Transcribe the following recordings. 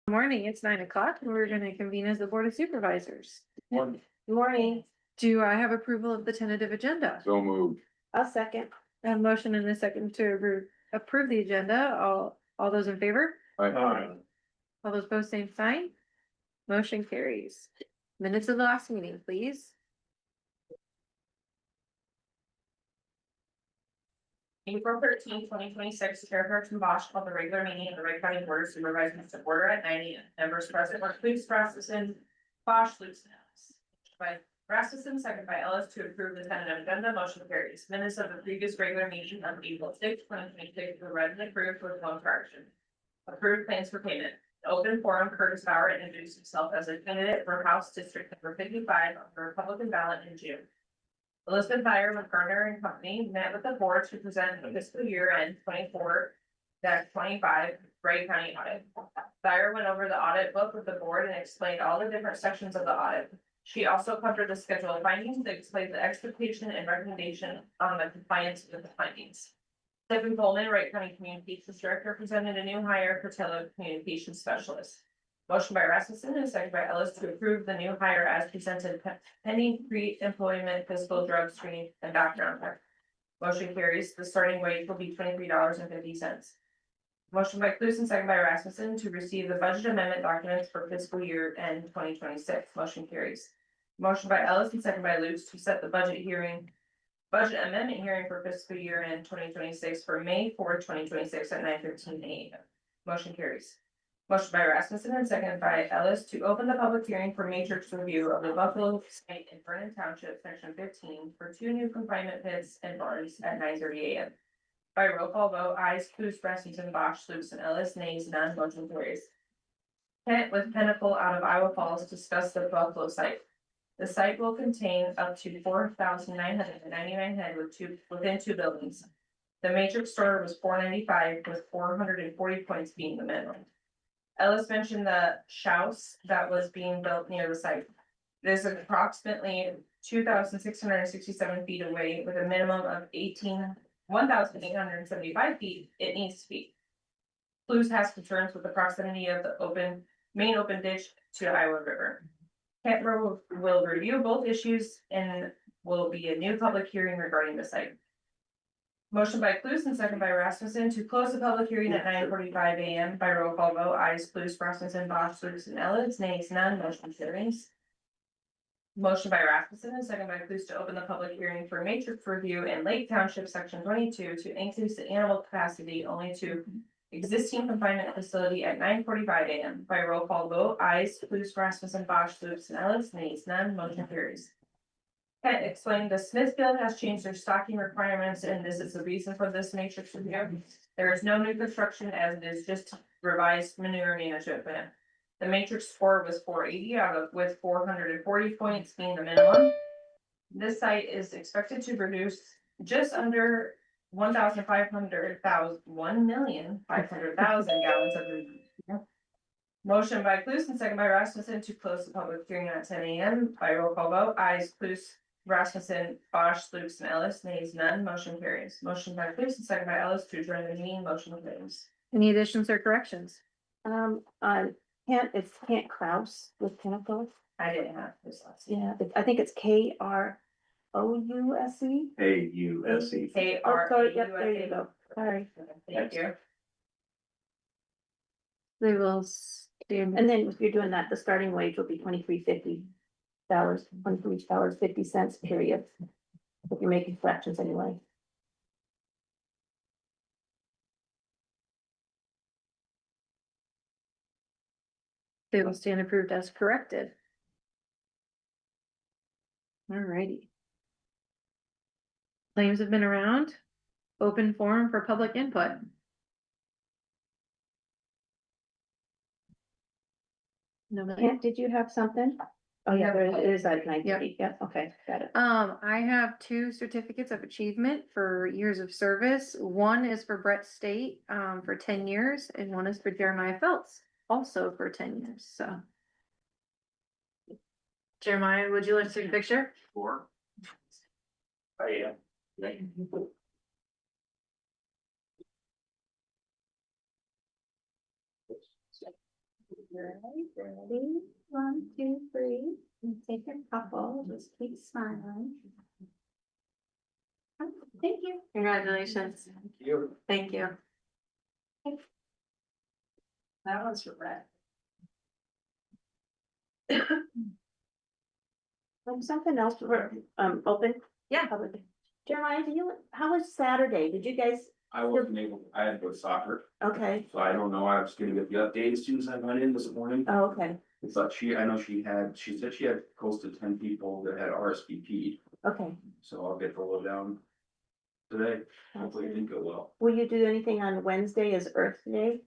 Morning, it's 9 o'clock and we're gonna convene as the Board of Supervisors. Morning. Morning. Do I have approval of the tentative agenda? So moved. I'll second. A motion and a second to approve the agenda. All those in favor? Aye. All those opposed, same sign. Motion carries. Minutes of the last meeting, please. April 13, 2026, Chairperson Bosch called the regular meeting of the Wright County Board of Supervisors to order at 9 a.m. Members present were Clues, Rasmussen, Bosch, Luce, and Ellis. By Rasmussen, second by Ellis to approve the tentative agenda, motion carries. Minutes of the previous regular meeting on April 6, 2026 were read and approved with one correction. Approved plans for payment. Open forum, Curtis Bauer introduced himself as a candidate for House District number 55 on the Republican ballot in June. Elizabeth Dyer with Gardner and Company met with the board to present the fiscal year end 24-25 Wright County audit. Dyer went over the audit book with the board and explained all the different sections of the audit. She also covered the schedule of findings that explained the expectation and recommendation on the compliance with the findings. Stephen Coleman, Wright County Communications Director, presented a new hire for telecommunications specialist. Motion by Rasmussen and second by Ellis to approve the new hire as presented pending pre-employment physical drug screening and background check. Motion carries. The starting wage will be $23.50. Motion by Clues and second by Rasmussen to receive the budget amendment documents for fiscal year end 2026. Motion carries. Motion by Ellis and second by Luce to set the budget amendment hearing for fiscal year end 2026 for May 4, 2026 at 9:15 a.m. Motion carries. Motion by Rasmussen and second by Ellis to open the public hearing for matrix review of the Buffalo site in Vernon Township, section 15 for 2 new confinement pits and bars at 9:30 a.m. By roll call vote, ayes, Clues, Rasmussen, Bosch, Luce, and Ellis, nays, none, motion carries. Kent with Pinnacle out of Iowa Falls discussed the Buffalo site. The site will contain up to 4,999 head within 2 buildings. The matrix store was $495 with 440 points being the minimum. Ellis mentioned the house that was being built near the site. There's approximately 2,667 feet away with a minimum of 1,875 feet it needs to be. Clues has concerns with the proximity of the main open ditch to Iowa River. Kent will review both issues and will be a new public hearing regarding the site. Motion by Clues and second by Rasmussen to close the public hearing at 9:45 a.m. by roll call vote. Ayes, Clues, Rasmussen, Bosch, Luce, and Ellis. Nays, none. Motion carries. Motion by Rasmussen and second by Clues to open the public hearing for matrix review in Lake Township, section 22, to increase the animal capacity only to existing confinement facility at 9:45 a.m. by roll call vote. Ayes, Clues, Rasmussen, Bosch, Luce, and Ellis. Nays, none. Motion carries. Kent explained the Smithfield has changed their stocking requirements and this is the reason for this matrix review. There is no new construction as it is just revised manure management plan. The matrix score was 480 with 440 points being the minimum. This site is expected to produce just under 1,500,000 gallons of food. Motion by Clues and second by Rasmussen to close the public hearing at 10 a.m. by roll call vote. Ayes, Clues, Rasmussen, Bosch, Luce, and Ellis. Nays, none. Motion carries. Motion by Clues and second by Ellis to adjourn the meeting. Motion carries. Any additions or corrections? On it's Kent Kraus with Pinnacle. I didn't have this last. Yeah, I think it's KROUSE. AUSE. Yep, there you go. Sorry. Thank you. They will stand. And then if you're doing that, the starting wage will be $23.50, period. If you're making fractions anyway. They will stand approved as corrected. Alrighty. Claims have been around. Open forum for public input. Nobody. Kent, did you have something? Oh, yeah, there it is at 9:30. Yeah, okay, got it. I have 2 certificates of achievement for years of service. One is for Brett State, for 10 years, and one is for Jeremiah Phelps, also for 10 years, so. Jeremiah, would you like to take a picture? Sure. I am. Ready, 1, 2, 3, and take a couple, just keep smiling. Oh, thank you. Congratulations. You. Thank you. That one's for Brett. Something else for, open? Yeah. Public. Jeremiah, how was Saturday? Did you guys, I wasn't able, I had to go to soccer, okay, so I don't know, I was gonna get the update as soon as I went in this morning. oh, okay, But I know she said she had close to 10 people that had RSVP, okay. so I'll get the lowdown today. Hopefully it didn't go well. Will you do anything on Wednesday as Earth Day?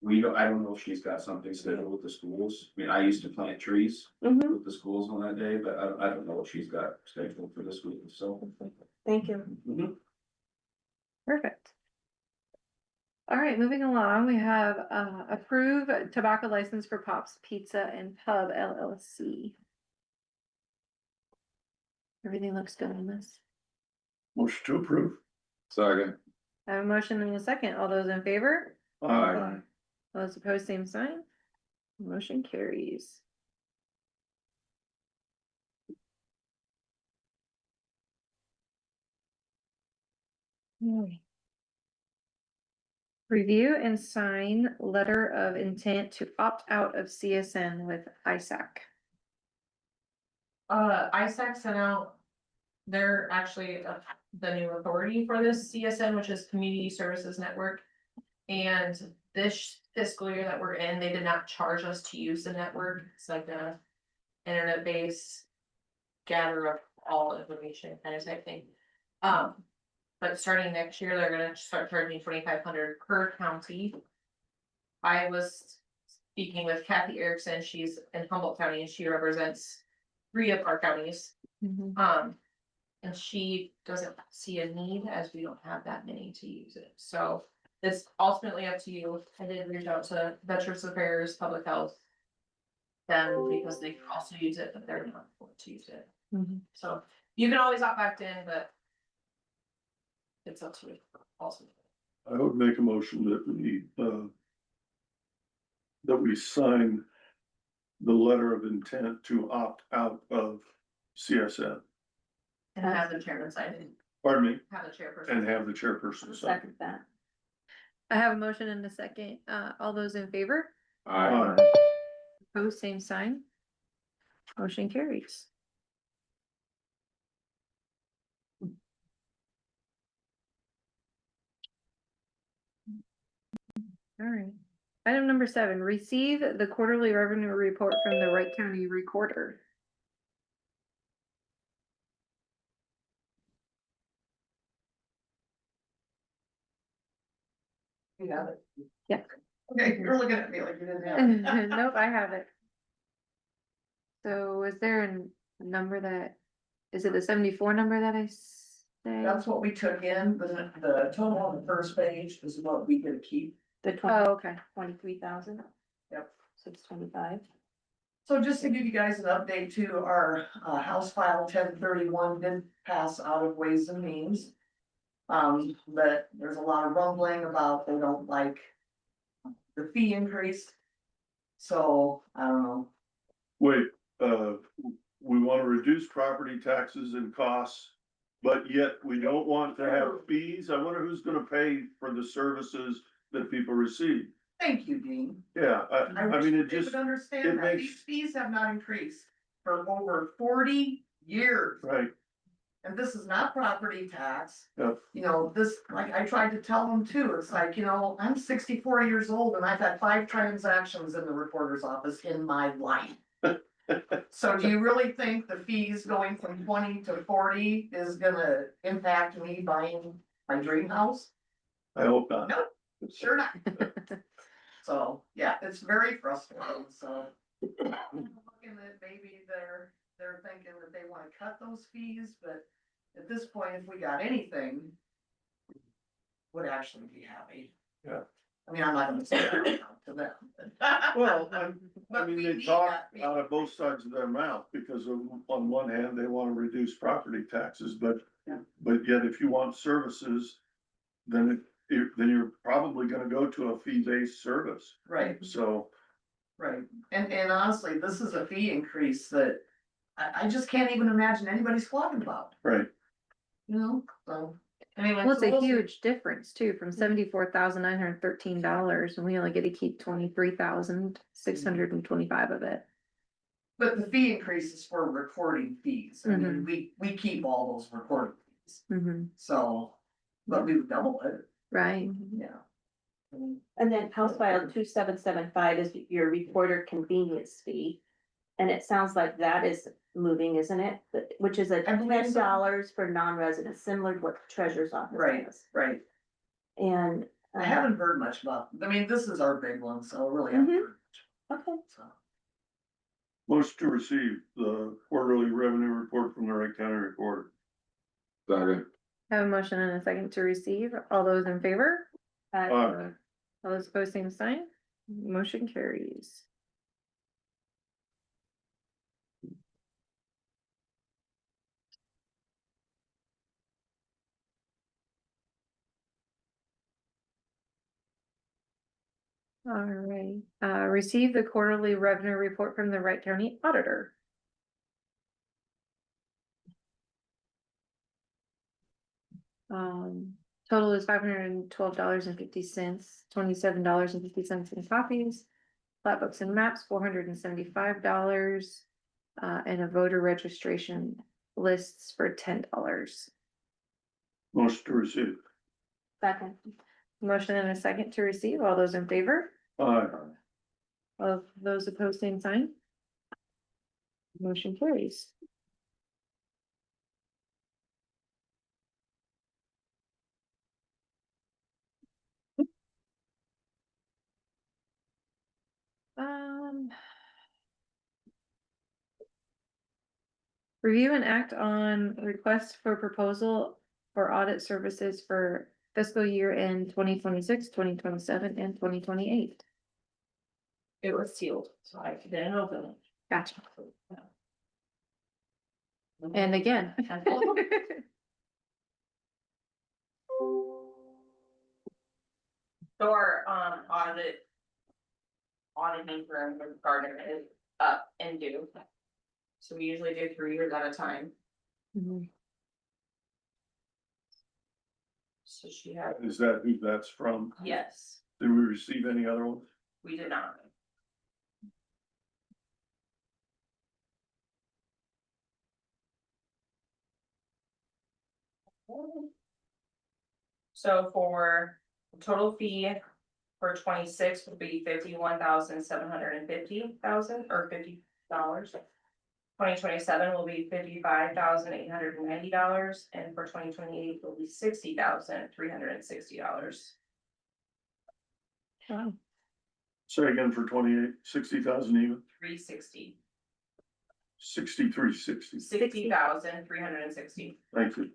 I don't know if she's got something scheduled with the schools. I mean, I used to plant trees Mm-hmm. with the schools on that day, but I don't know what she's got scheduled for this week, so. Thank you. Mhm. Perfect. All right, moving along, we have approve tobacco license for Pops Pizza and Pub LLC. Everything looks good on this. Motion to approve. Second. I have a motion and a second. All those in favor? Aye. Those opposed, same sign. Motion carries. Alright. Review and sign letter of intent to opt out of CSN with ISAC. ISAC sent out, they're actually the new authority for this CSN, which is Community Services Network. And this fiscal year that we're in, they did not charge us to use the network. It's like a internet-based gather of all information kind of type thing. But starting next year, they're gonna start charging $2,500 per county. I was speaking with Kathy Erickson, she's in Humboldt County and she represents 3 of our counties. And she doesn't see a need as we don't have that many to use it. So it's ultimately up to you. I did reach out to Veterans Affairs, Public Health. Them because they can also use it, but they're not able to use it. So you can always opt back in, but it's up to you also. I would make a motion that we sign the letter of intent to opt out of CSN. And have the chairman sign it, Pardon me, have the chairperson. and have the chairperson sign. Second that. I have a motion and a second. All those in favor? Aye. Opposed, same sign. Motion carries. All right. Item number 7, receive the quarterly revenue report from the Wright County Recorder. You have it? Yeah. Okay, you're looking at me like you didn't have it. Nope, I have it. So is there a number that, is it the 74 number that I say? That's what we took in, the total on the first page is what we could keep. The Oh, okay. 23,000. Yep. 625. So just to give you guys an update too, our House File 1031 did pass out of Ways and Means. But there's a lot of rumbling about they don't like the fee increase. So, I don't know. Wait, we wanna reduce property taxes and costs, but yet we don't want to have fees. I wonder who's gonna pay for the services that people receive. Thank you, Dean. Yeah, I mean, it wish they just, would understand it that makes- these fees have not increased for over 40 years. right, And this is not property tax. Yep. You know, this, like I tried to tell them too, it's like, you know, I'm 64 years old and I've had 5 transactions in the recorder's office in my life. So do you really think the fees going from 20 to 40 is gonna impact me buying my dream house? I hope not. No. Sure not. So, yeah, it's very frustrating, so. I'm looking at maybe they're thinking that they wanna cut those fees, but at this point, if we got anything. Would actually be happy. Yeah. I mean, I'm not gonna say that to them. Well, I But mean, we they need talk that fee. out of both sides of their mouth, because on one hand, they wanna reduce property taxes, but. Yeah. But yet, if you want services, then you're probably gonna go to a fee-based service, Right, so. Right, and honestly, this is a fee increase that I just can't even imagine anybody's talking about, Right, you know, so. Anyway. Well, it's so a we'll see. huge difference too, from $74,913, and we only get to keep 23,625 of it. But the fee increase is for recording fees, I mean, Mhm. we keep all those recording fees, Mhm. so, but we would double it, Right, yeah. And then House File 2775 is your reporter convenience fee. And it sounds like that is moving, isn't it? Which is a I believe so. $10 for non-residents, similar to what the treasurer's office Right, does. right, And. I haven't heard much about, I mean, this is our big one, so really haven't heard Okay, much, so. motion to receive the quarterly revenue report from the Wright County Recorder. Second. have a motion and a second to receive, all those in favor? Aye. All those opposed, same sign, motion carries. All right, receive the quarterly revenue report from the Wright County Auditor. Total is $512.50, $27.50 in copies. Flat books and maps, $475, and a voter registration lists for $10. Motion to receive. second. Motion and a second to receive, all those in favor? Aye. Of those opposed, same sign. Motion carries. Um. Review and act on request for proposal for audit services for fiscal year end 2026, 2027, and 2028. It was sealed, so I didn't open it. Gotcha. And again. So our, auditing firm with Gardner is up and due. So we usually do 3 years at a time, Mhm. so she had, Is that who that's from? yes, Did we receive any other ones? we did not. So for total fee for 26 would be 51,750,000 or $50. 2027 will be $55,890, and for 2028 will be $60,360. Wow. Say again for 28, 60,000 even, 360, 6360. 60,360. Thank you.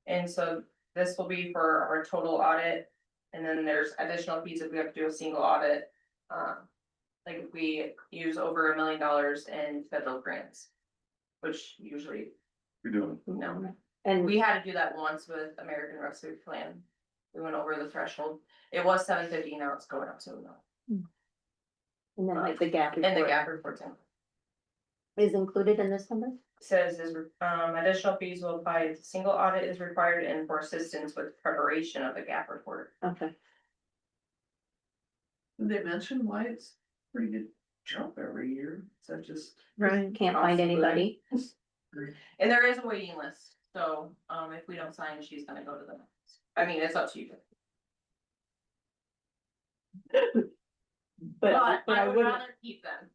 And so this will be for our total audit, and then there's additional fees if we have to do a single audit. Like if we use over $1 million in federal grants, which usually, We do. no, And we had to do that once with American Rescue Plan. We went over the threshold. It was $750, now it's going up to $1 million. and then like the gap. And the report gap reporting Is included in this number? says is, additional fees will apply if a single audit is required and for assistance with preparation of the gap report. Okay. Did they mention why it's pretty good jump every year, is that just? Right. Can't find anybody. And there is a waiting list, so, if we don't sign, she's gonna go to the next. I mean, it's up to you. But I would wouldn't. rather keep them.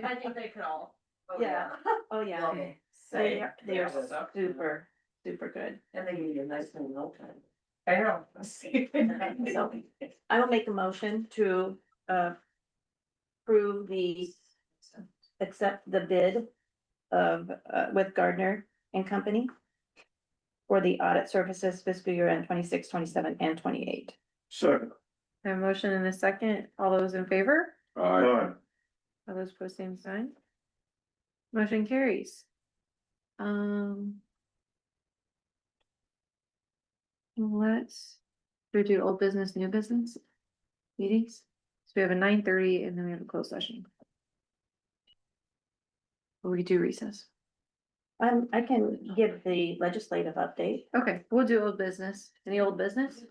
I think they could all. Yeah. Oh, yeah. Love 'em. They are Yeah. super, super good. And they give you a nice little note time. I know. So I will make a motion to approve accept the bid of with Gardner and Company for the audit services fiscal year end 26, 27, and 28. Second. A motion and a second, all those in favor? Aye. All those opposed, same sign. Motion carries. Let's, we do old business, new business meetings. So we have a 9:30 and then we have a closed session. Or we do recess. I can give the legislative update. Okay, we'll do old business. Any old business?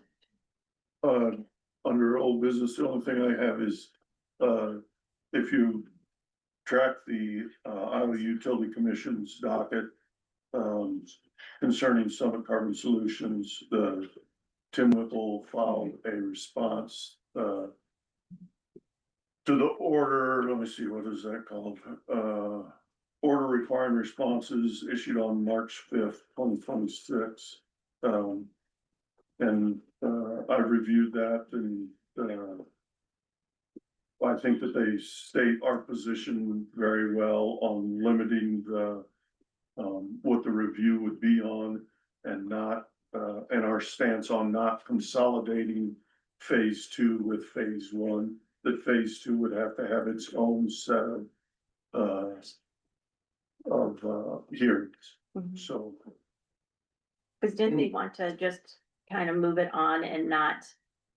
Under old business, the only thing I have is, if you track the, Iowa Utility Commission's docket, concerning Summit Carbon Solutions, Tim Whipple filed a response, to the order, let me see, what is that called? Order requiring responses issued on March 5th, 2026. I reviewed that and, I think that they state our position very well on limiting what the review would be on and not, and our stance on not consolidating phase 2 with phase 1, that phase 2 would have to have its own set of hearings, Mhm. so. Cause didn't they want to just kind of move it on and not,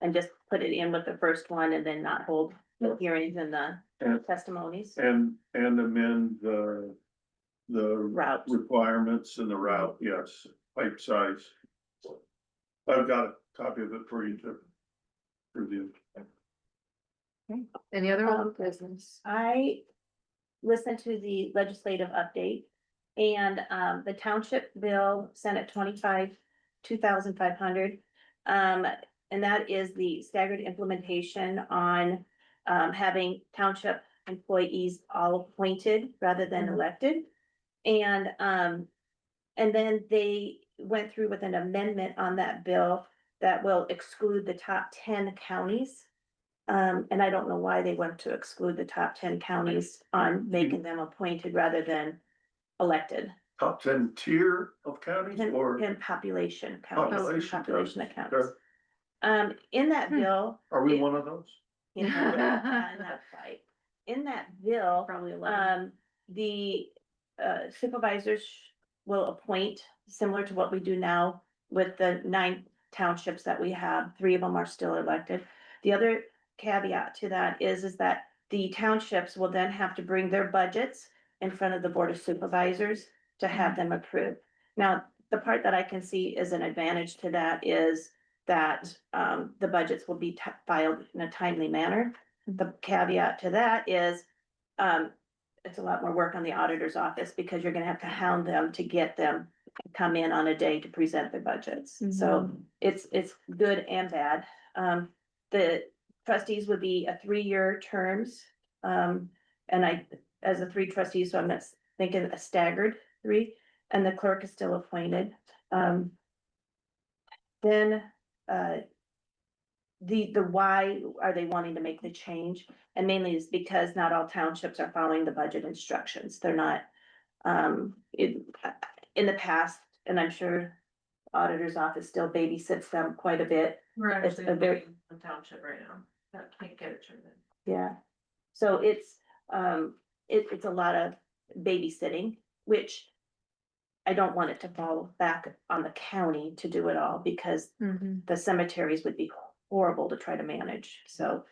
and just put it in with the first one and then not hold the hearings and the And, testimonies? and amend the Route. requirements and the route, yes, pipe size. I've got a copy of it for you to review. Any other Um, old business? I listened to the legislative update and the township bill Senate 2,500. And that is the staggered implementation on having township employees all appointed rather than Mhm. elected. And then they went through with an amendment on that bill that will exclude the top 10 counties. And I don't know why they want to exclude the top 10 counties on making them appointed rather than elected. Top 10 tier of counties or? In population counties, Population population counties, accounts. okay. In that bill. Are we it- one of those? Yeah, not quite. In that bill, Probably 11. the supervisors will appoint, similar to what we do now with the 9 townships that we have, 3 of them are still elected. The other caveat to that is that the townships will then have to bring their budgets in front of the Board of Supervisors to have them approved. Now, the part that I can see is an advantage to that is that the budgets will be filed in a timely manner. The caveat to that is it's a lot more work on the auditor's office because you're gonna have to hound them to get them to come in on a day to present their budgets. So it's good and bad. The trustees would be a 3-year terms. And I, as a 3 trustees, so I'm not thinking a staggered 3, and the clerk is still appointed. Then the why are they wanting to make the change? And mainly is because not all townships are following the budget instructions. They're not, in the past, and I'm sure auditor's office still babysits them quite a bit. We're It's actually a very- in the township right now, that can't get it turned in. Yeah. So it's a lot of babysitting, which I don't want it to fall back on the county to do it all because Mhm. the cemeteries would be horrible to try to manage, so.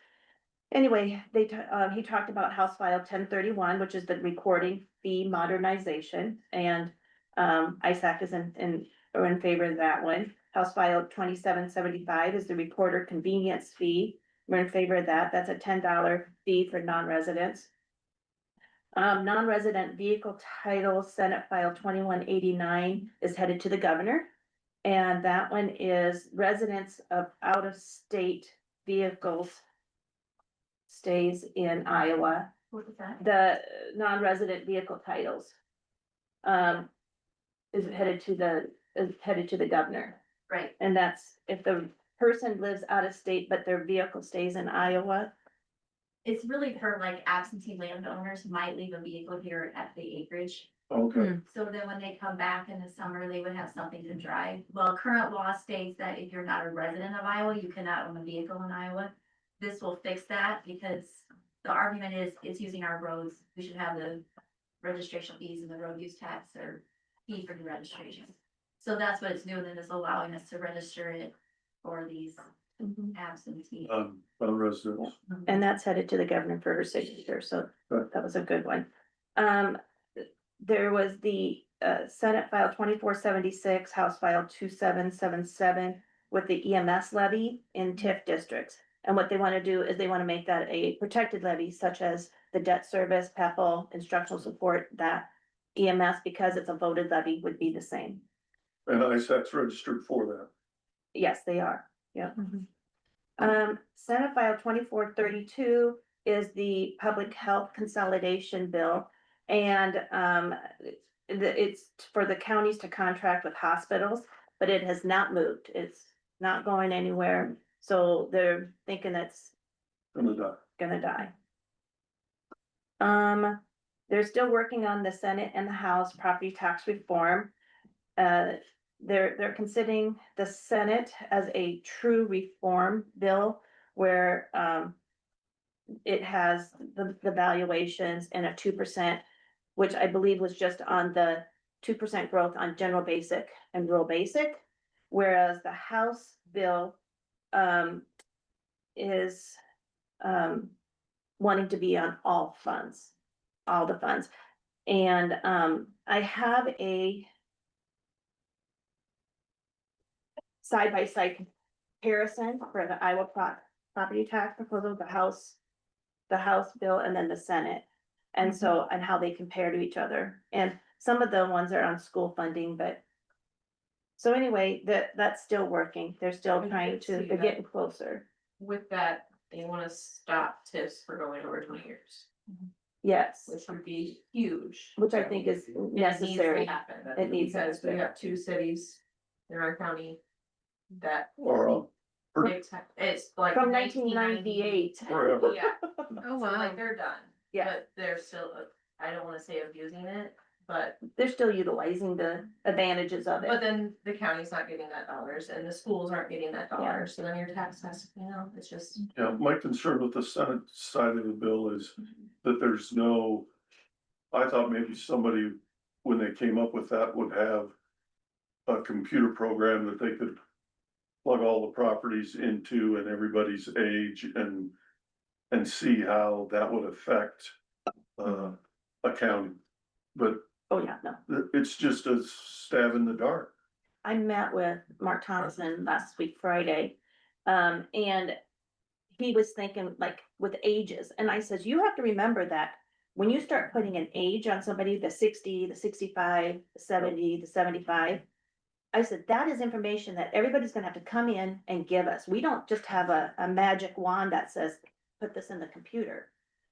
Anyway, he talked about House File 1031, which is the recording fee modernization, and ISAC is in favor of that one. House File 2775 is the recorder convenience fee. We're in favor of that. That's a $10 fee for non-residents. Non-resident vehicle title, Senate File 2189 is headed to the governor. And that one is residents of out-of-state vehicles stays in Iowa. What is that? The non-resident vehicle titles is headed to the governor. Right, And that's if the person lives out of state, but their vehicle stays in Iowa. it's really for like absentee landowners who might leave a vehicle here at the acreage. Okay, So then when they come back in the summer, they would have something to drive. Well, current law states that if you're not a resident of Iowa, you cannot own a vehicle in Iowa. This will fix that because the argument is it's using our roads. We should have the registration fees and the road use tax or fee for the registration. So that's what it's doing, and it's allowing us to register it for these absentee. residents. And that's headed to the governor for her signature, so Good. that was a good one. There was the Senate File 2476, House File 2777 with the EMS levy in TIF districts. And what they want to do is they want to make that a protected levy, such as the debt service, PEPAL, instructional support, that EMS, because it's a voted levy, would be the same. And ISAC's registered for that. Yes, they are, yeah. Mhm. Senate File 2432 is the Public Health Consolidation Bill. And, it's for the counties to contract with hospitals, but it has not moved. It's not going anywhere. So they're thinking that's Gonna die. gonna die. They're still working on the Senate and the House property tax reform. They're considering the Senate as a true reform bill where, it has the valuations and a 2%, which I believe was just on the 2% growth on general basic and rural basic. Whereas the House bill, is, wanting to be on all funds, all the funds. And, I have a side-by-side comparison for the Iowa property tax proposal, the House bill, and then the Senate. And so, and how they compare to each other. And some of the ones are on school funding, but. So anyway, that's still working. They're still I trying did see to, they're that. getting closer. With that, they wanna stop tips for going over 20 years, Yes, which would be huge. which I think is And it needs to necessary. happen. It needs to Because we happen. have two cities in our county that. Or, It's like. From 1998. forever. Yeah. Oh, So wow. like they're done. Yeah. But they're still, I don't wanna say abusing it, but They're still utilizing the advantages of But it. then the county's not getting that dollars and the schools aren't getting that dollars, so then your tax has, it's just. Yeah, my concern with the Senate side of the bill is that there's no, I thought maybe somebody, when they came up with that, would have a computer program that they could plug all the properties into and everybody's age and see how that would affect a county. But Oh, yeah, no. it's just a stab in the dark. I met with Mark Thompson last week, Friday. And he was thinking like with ages, and I says, you have to remember that when you start putting an age on somebody, the 60, the 65, the 70, the 75. I said, that is information that everybody's gonna have to come in and give us. We don't just have a magic wand that says, put this in the computer.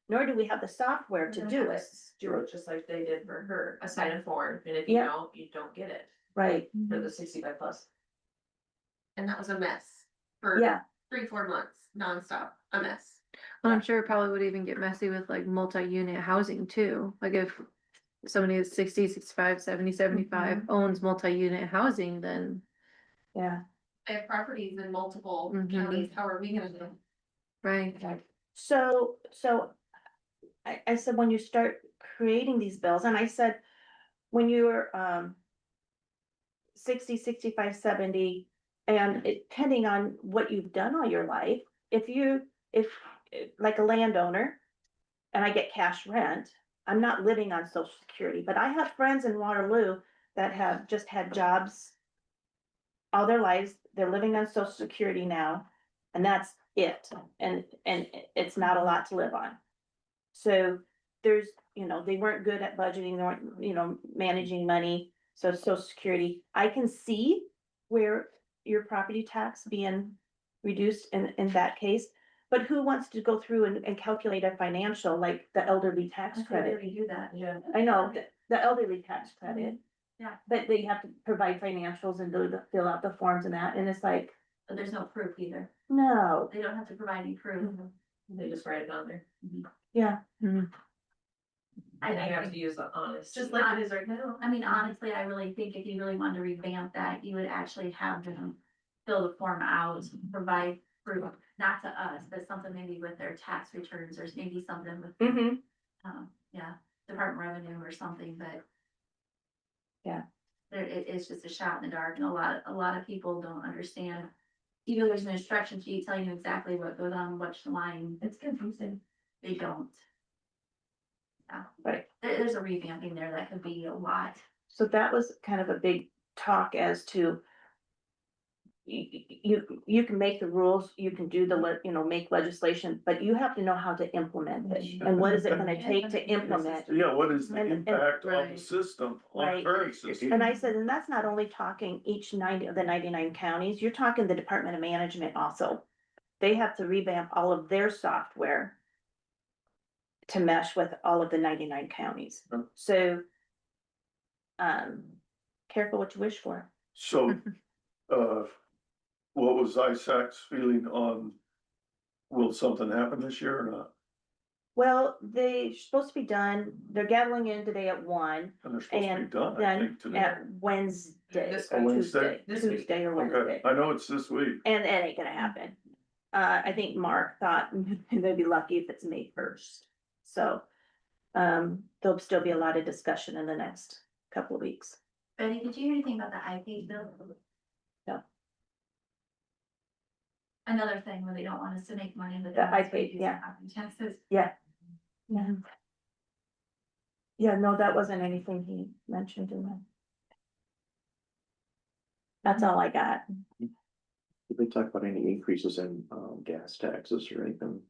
Nor do we have the software to do it. Do it just like they did for her, assign a form, and if you Yeah. don't, you don't get it Right, for the 65 plus. And that was a mess for yeah, 3-4 months, nonstop, a mess. And I'm sure it probably would even get messy with like multi-unit housing too. Like if somebody is 60, 65, 70, 75 owns multi-unit housing, then. yeah. They have properties in multiple Mhm. counties, how are we gonna do? Right. So I said, when you start creating these bills, and I said, when you're, 60, 65, 70, and depending on what you've done all your life, if like a landowner, and I get cash rent, I'm not living on social security, but I have friends in Waterloo that have just had jobs all their lives, they're living on social security now, and that's it, and it's not a lot to live on. So there's, they weren't good at budgeting, they weren't, managing money, so social security, I can see where your property tax being reduced in that case. But who wants to go through and calculate a financial, like the elderly tax I think credit? we do that, yeah. I know, the elderly tax credit. Yeah. But they have to provide financials and fill out the forms and that, and it's like, But there's no proof either. no, They don't have to provide any proof. They just write it on there. yeah, I You have think, to use the honest. Just like it is right now. I mean, honestly, I really think if you really wanted to revamp that, you would actually have them fill the form out, provide proof, not to us, but something maybe with their tax returns or maybe something with, Department of Revenue or something, but. Yeah. It's just a shot in the dark and a lot of people don't understand even there's an instruction sheet telling you exactly what goes on which line, it's confusing, they don't. Yeah, Right. there's a revamping there that could be a lot. So that was kind of a big talk as to. You can make the rules, you can do make legislation, but you have to know how to implement it, and what is it gonna take to implement? Yeah, what is the And- impact on the right. system, on Right. current system? And I said, and that's not only talking each 90 of the 99 counties, you're talking the Department of Management also. They have to revamp all of their software to mesh with all of the 99 counties. Hmm. So, careful what you wish for. So, what was ISAC's feeling on, will something happen this year or not? Well, they're supposed to be done, they're gathering in today at 1. And they're supposed to be And done, I then think, today. at Wednesday, This or week. Tuesday, This week. Tuesday or Okay, Wednesday. I know it's this week. And that ain't gonna happen. I think Mark thought they'd be lucky if it's May 1st. So, there'll still be a lot of discussion in the next couple of weeks. Betty, did you hear anything about the iPad bill? No. Another thing where they don't want us to make money, but. The iPad, yeah. Taxes. Yeah. Yeah, no, that wasn't anything he mentioned in that. That's all I got. Did they talk about any increases in gas taxes or anything?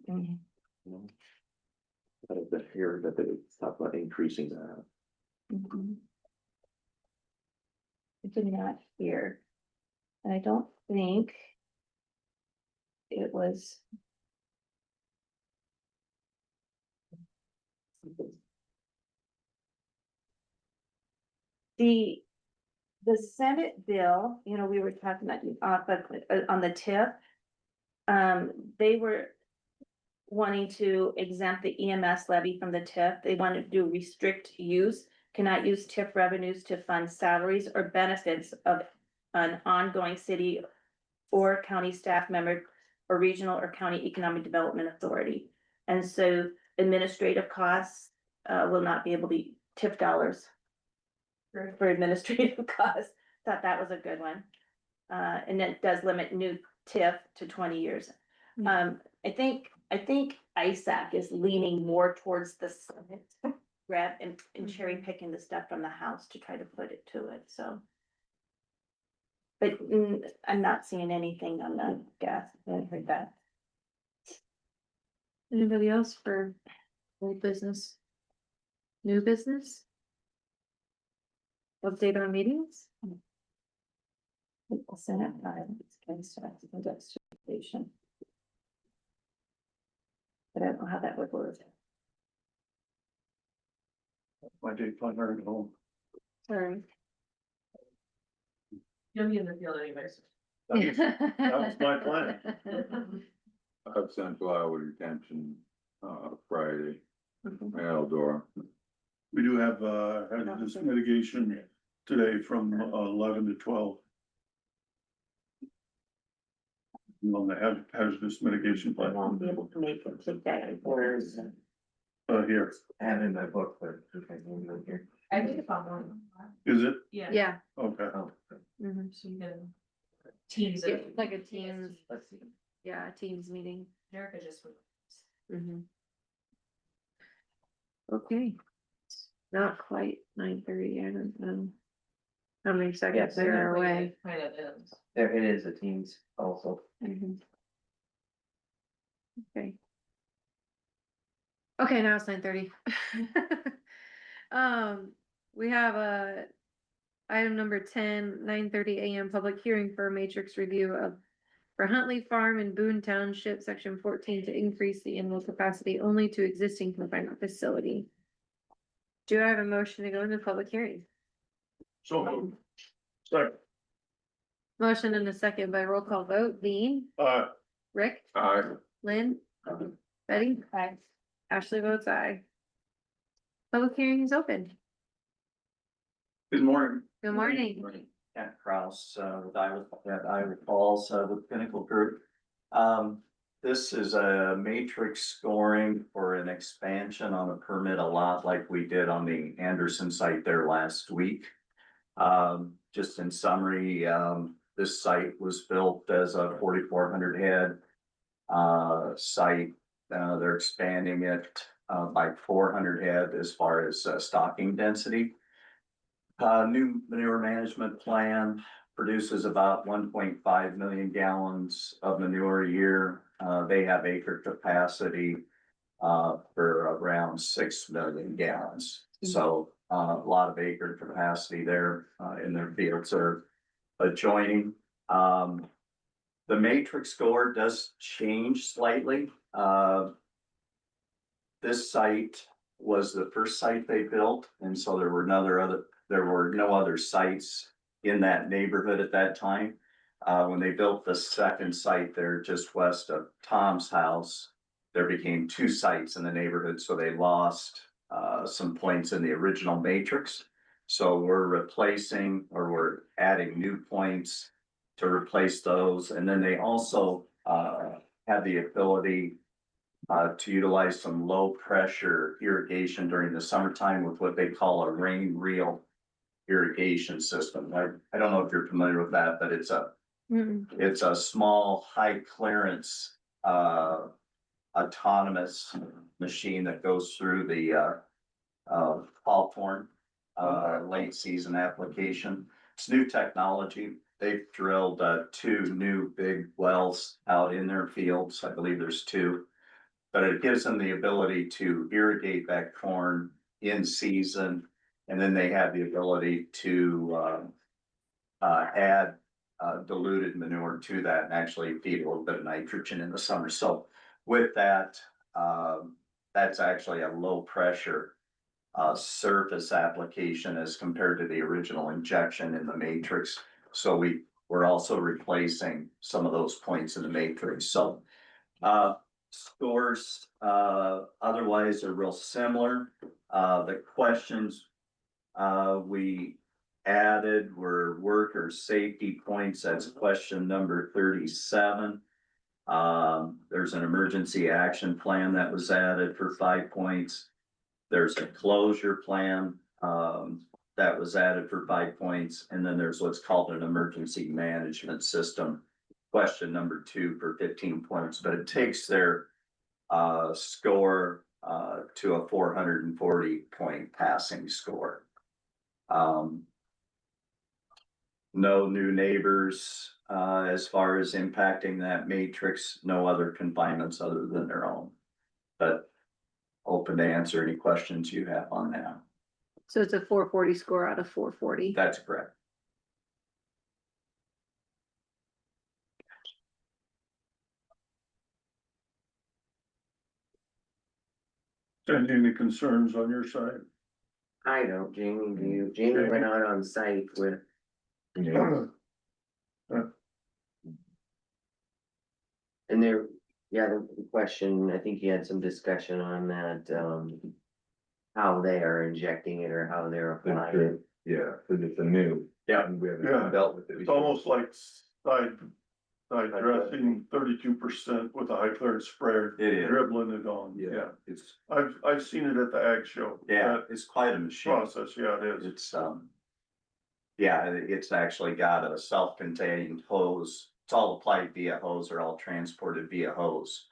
No. I've been hearing that they talk about increasing that. I did not hear. And I don't think it was. The Senate bill, we were talking about, but on the tip. They were wanting to exempt the EMS levy from the tip. They wanted to do restrict use, cannot use tip revenues to fund salaries or benefits of an ongoing city or county staff member or regional or county economic development authority. And so administrative costs will not be able to tip dollars for administrative costs. Thought that was a good one. And it does limit new TIF to 20 years. I think ISAC is leaning more towards the Senate grab and cherry picking the stuff from the House to try to put it to it, so. But I'm not seeing anything on the gas, I haven't heard that. Anybody else for old business? New business? Update on meetings? The Senate, investigation. But I don't know how that would work. My day planner at home. Sorry. You'll be in the field anyways. That was my plan. I've Central Iowa Detention, Friday, Mhm. Eldora. We do have, hazardous mitigation today from 11 to 12. On the hazardous mitigation I plan, won't be able to make it today. here, And in my book, but. I think it's on one. is it? Yeah. Yeah. Okay, Mhm. So you can. Teams. Yeah, like a Teams. Yeah, a Teams meeting. Erica just. Mhm. Okay. Not quite 9:30, I don't know. How many seconds they are away? Kind of is. There, it is a Teams also. Mhm. Okay. Okay, now it's 9:30. We have item number 10, 9:30 AM public hearing for a matrix review for Huntley Farm in Boone Township, section 14, to increase the animal capacity only to existing confinement facility. Do I have a motion to go into public hearing? so moved. Second, Motion and a second by roll call vote. Dean, Rick, Aye. Lynn, Betty. Aye. Ashley votes aye. Public hearing is open. Good morning. Good morning. Kent Kraus, with Iowa Falls, with Pinnacle Group. This is a matrix scoring for an expansion on a permit a lot like we did on the Anderson site there last week. Just in summary, this site was built as a 4,400 head site. They're expanding it by 400 head as far as stocking density. New manure management plan produces about 1.5 million gallons of manure a year. They have acre capacity for around 6 million gallons. So a lot of acre capacity there in their fields are adjoining. The matrix score does change slightly. This site was the first site they built, and so there were no other sites in that neighborhood at that time. When they built the second site there just west of Tom's house, there became two sites in the neighborhood, so they lost some points in the original matrix. So we're adding new points to replace those, and then they also have the ability to utilize some low pressure irrigation during the summertime with what they call a rain reel irrigation system. I don't know if you're familiar with that, but it's a small, high clearance autonomous machine that goes through the fall corn late season application. It's new technology. They've drilled two new big wells out in their fields. I believe there's two. But it gives them the ability to irrigate that corn in season. And then they have the ability to add diluted manure to that and actually feed a little bit of nitrogen in the summer. So with that, that's actually a low pressure surface application as compared to the original injection in the matrix. So we're also replacing some of those points in the matrix. So scores otherwise are real similar. The questions we added were worker safety points. That's question number 37. There's an emergency action plan that was added for 5 points. There's a closure plan that was added for 5 points. And then there's what's called an emergency management system, question number 2 for 15 points, but it takes their score to a 440 point passing score. No new neighbors as far as impacting that matrix, no other confinements other than their own. But open to answer any questions you have on that. So it's a 440 score out of 440. That's correct. Any concerns on your side? I don't, Jamie, do you? Jamie went out on site with. And there, yeah, the question, I think you had some discussion on that, how they are injecting it or how they're applying it. Yeah, cause it's a new. Yeah. And we Yeah. haven't dealt with it. It's almost like side dressing 32% with a high clearance sprayer, It is. dribbling it on. Yeah. It's, I've seen it at the ag show. yeah, That it's quite a machine. process, yeah, it is. It's, yeah, it's actually got a self-contained hose. It's all applied via hose or all transported via hose.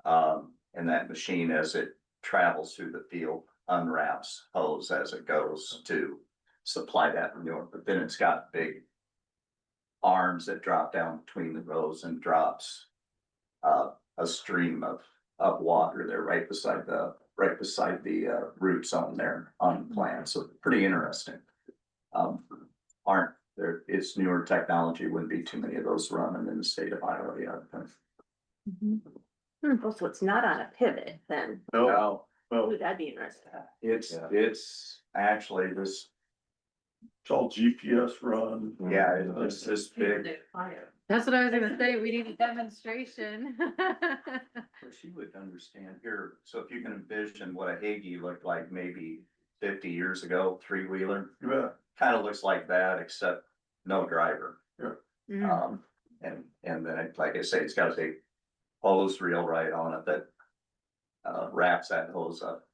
And that machine, as it travels through the field, unwraps hose as it goes to supply that manure. But then it's got big arms that drop down between the rows and drops a stream of water there right beside the root zone there on the plant. So pretty interesting. Aren't there, it's newer technology, wouldn't be too many of those running in the state of Iowa yet. Oh, so it's not on a pivot then? No, well, Ooh, that'd be interesting. It's actually this, it's all GPS run. yeah, it's this big. That's what I was gonna say. We need a demonstration. She would understand here, so if you can envision what a Hagee looked like maybe 50 years ago, 3-wheeler, You bet. kind of looks like that, except no driver. Mm. And then, like I say, it's got a big hose reel right on it that wraps that hose up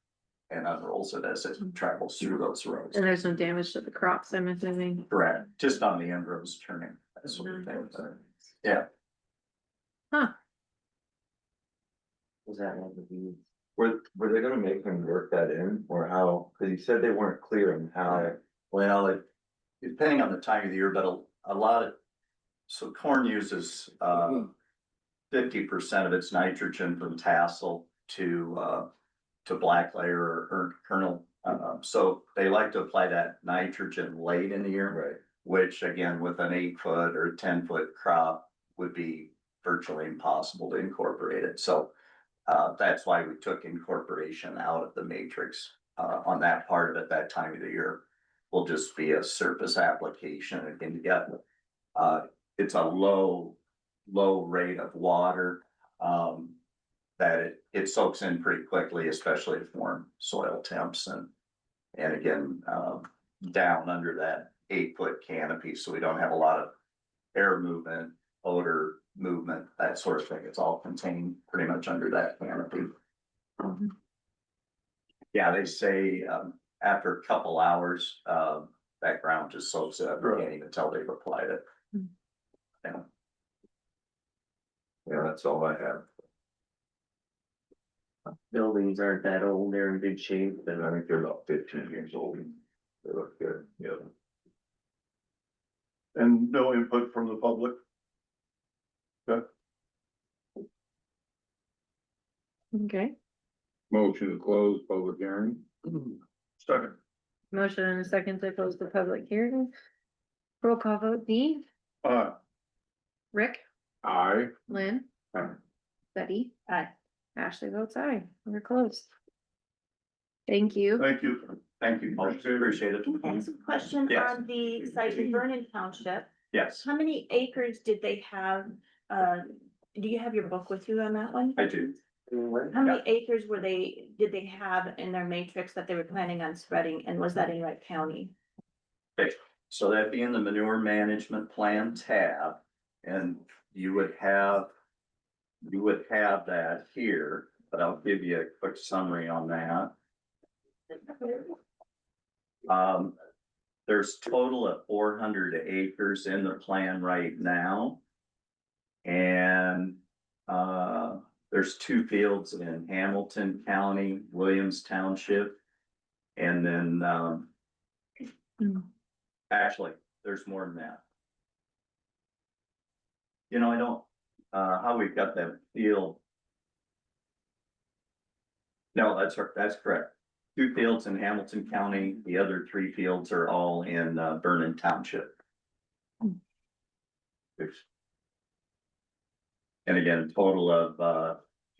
and unrolls it as it travels through those rows. And there's no damage to the crops, I'm assuming. Correct, just on the end rows turning. that sort of thing. Yeah, Was that one of the? Were they gonna make him work that in, or how, cause he said they weren't clear on how, well, depending on the time of the year, but a lot of, so corn uses, 50% of its nitrogen from tassel to black layer or kernel. So they like to apply that nitrogen late in the year. right? Which again, with an 8 foot or 10 foot crop would be virtually impossible to incorporate it. So that's why we took incorporation out of the matrix on that part of it, that time of the year. Will just be a surface application again, it's a low rate of water. That it soaks in pretty quickly, especially at warm soil temps and again, down under that 8 foot canopy, so we don't have a lot of air movement, odor movement, that sort of thing. It's all contained pretty much under that canopy. Yeah, they say, after a couple hours, that ground just soaks it up, you can't even tell they've applied it. Yeah. Yeah, that's all I have. Buildings aren't that old, they're in good shape, And I think they're about 15 years old. They look good, yeah. And no input from the public? Okay, Motion to close public hearing. Second. motion and a second to close the public hearing. Roll call vote, Dee, Rick, Aye. Lynn, Aye. Betty, Aye. Ashley votes aye, we're closed. Thank you. Thank you. Thank you, folks. Appreciate it. And some question Yes. on the site in Vernon Township. Yes, How many acres did they have? Do you have your book with you on that one? I do. How many acres did they have in their matrix that they were planning on spreading, and was that in Wright County? So that'd be in the manure management plan tab, and you would have that here, but I'll give you a quick summary on that. There's total of 400 acres in the plan right now. And, there's 2 fields in Hamilton County, Williams Township. And then, actually, there's more than that. You know, I don't, how we've got that field. No, that's correct. 2 fields in Hamilton County, the other 3 fields are all in Vernon Township. And again, a total of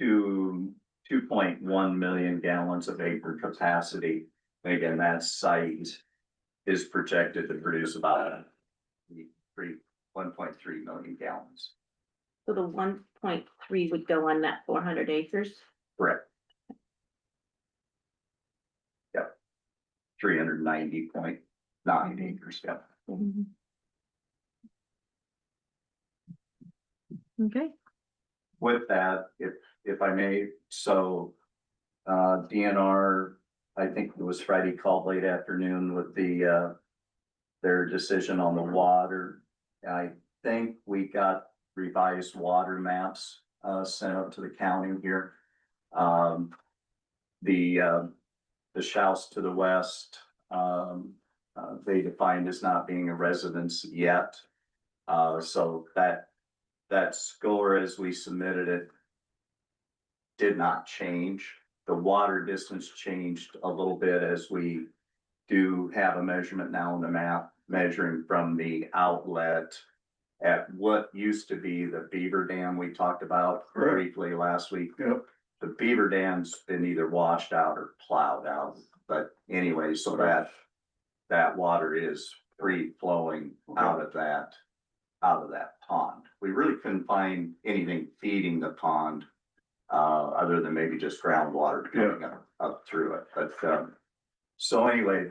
2.1 million gallons of acre capacity. And again, that site is projected to produce about 1.3 million gallons. So the 1.3 would go on that 400 acres? Correct. Yep. 390.9 acres, yep. Okay, With that, if I may, so, DNR, I think it was Friday, called late afternoon with their decision on the water. I think we got revised water maps, sent out to the county here. The Shouse to the west, they defined as not being a residence yet. So that score as we submitted it did not change. The water distance changed a little bit as we do have a measurement now on the map, measuring from the outlet at what used to be the beaver dam we talked about briefly last week. Yep. The beaver dam's been either washed out or plowed out, but anyway, so that water is free flowing out of that pond. We really couldn't find anything feeding the pond, other than maybe just groundwater coming up through it, but, so anyway,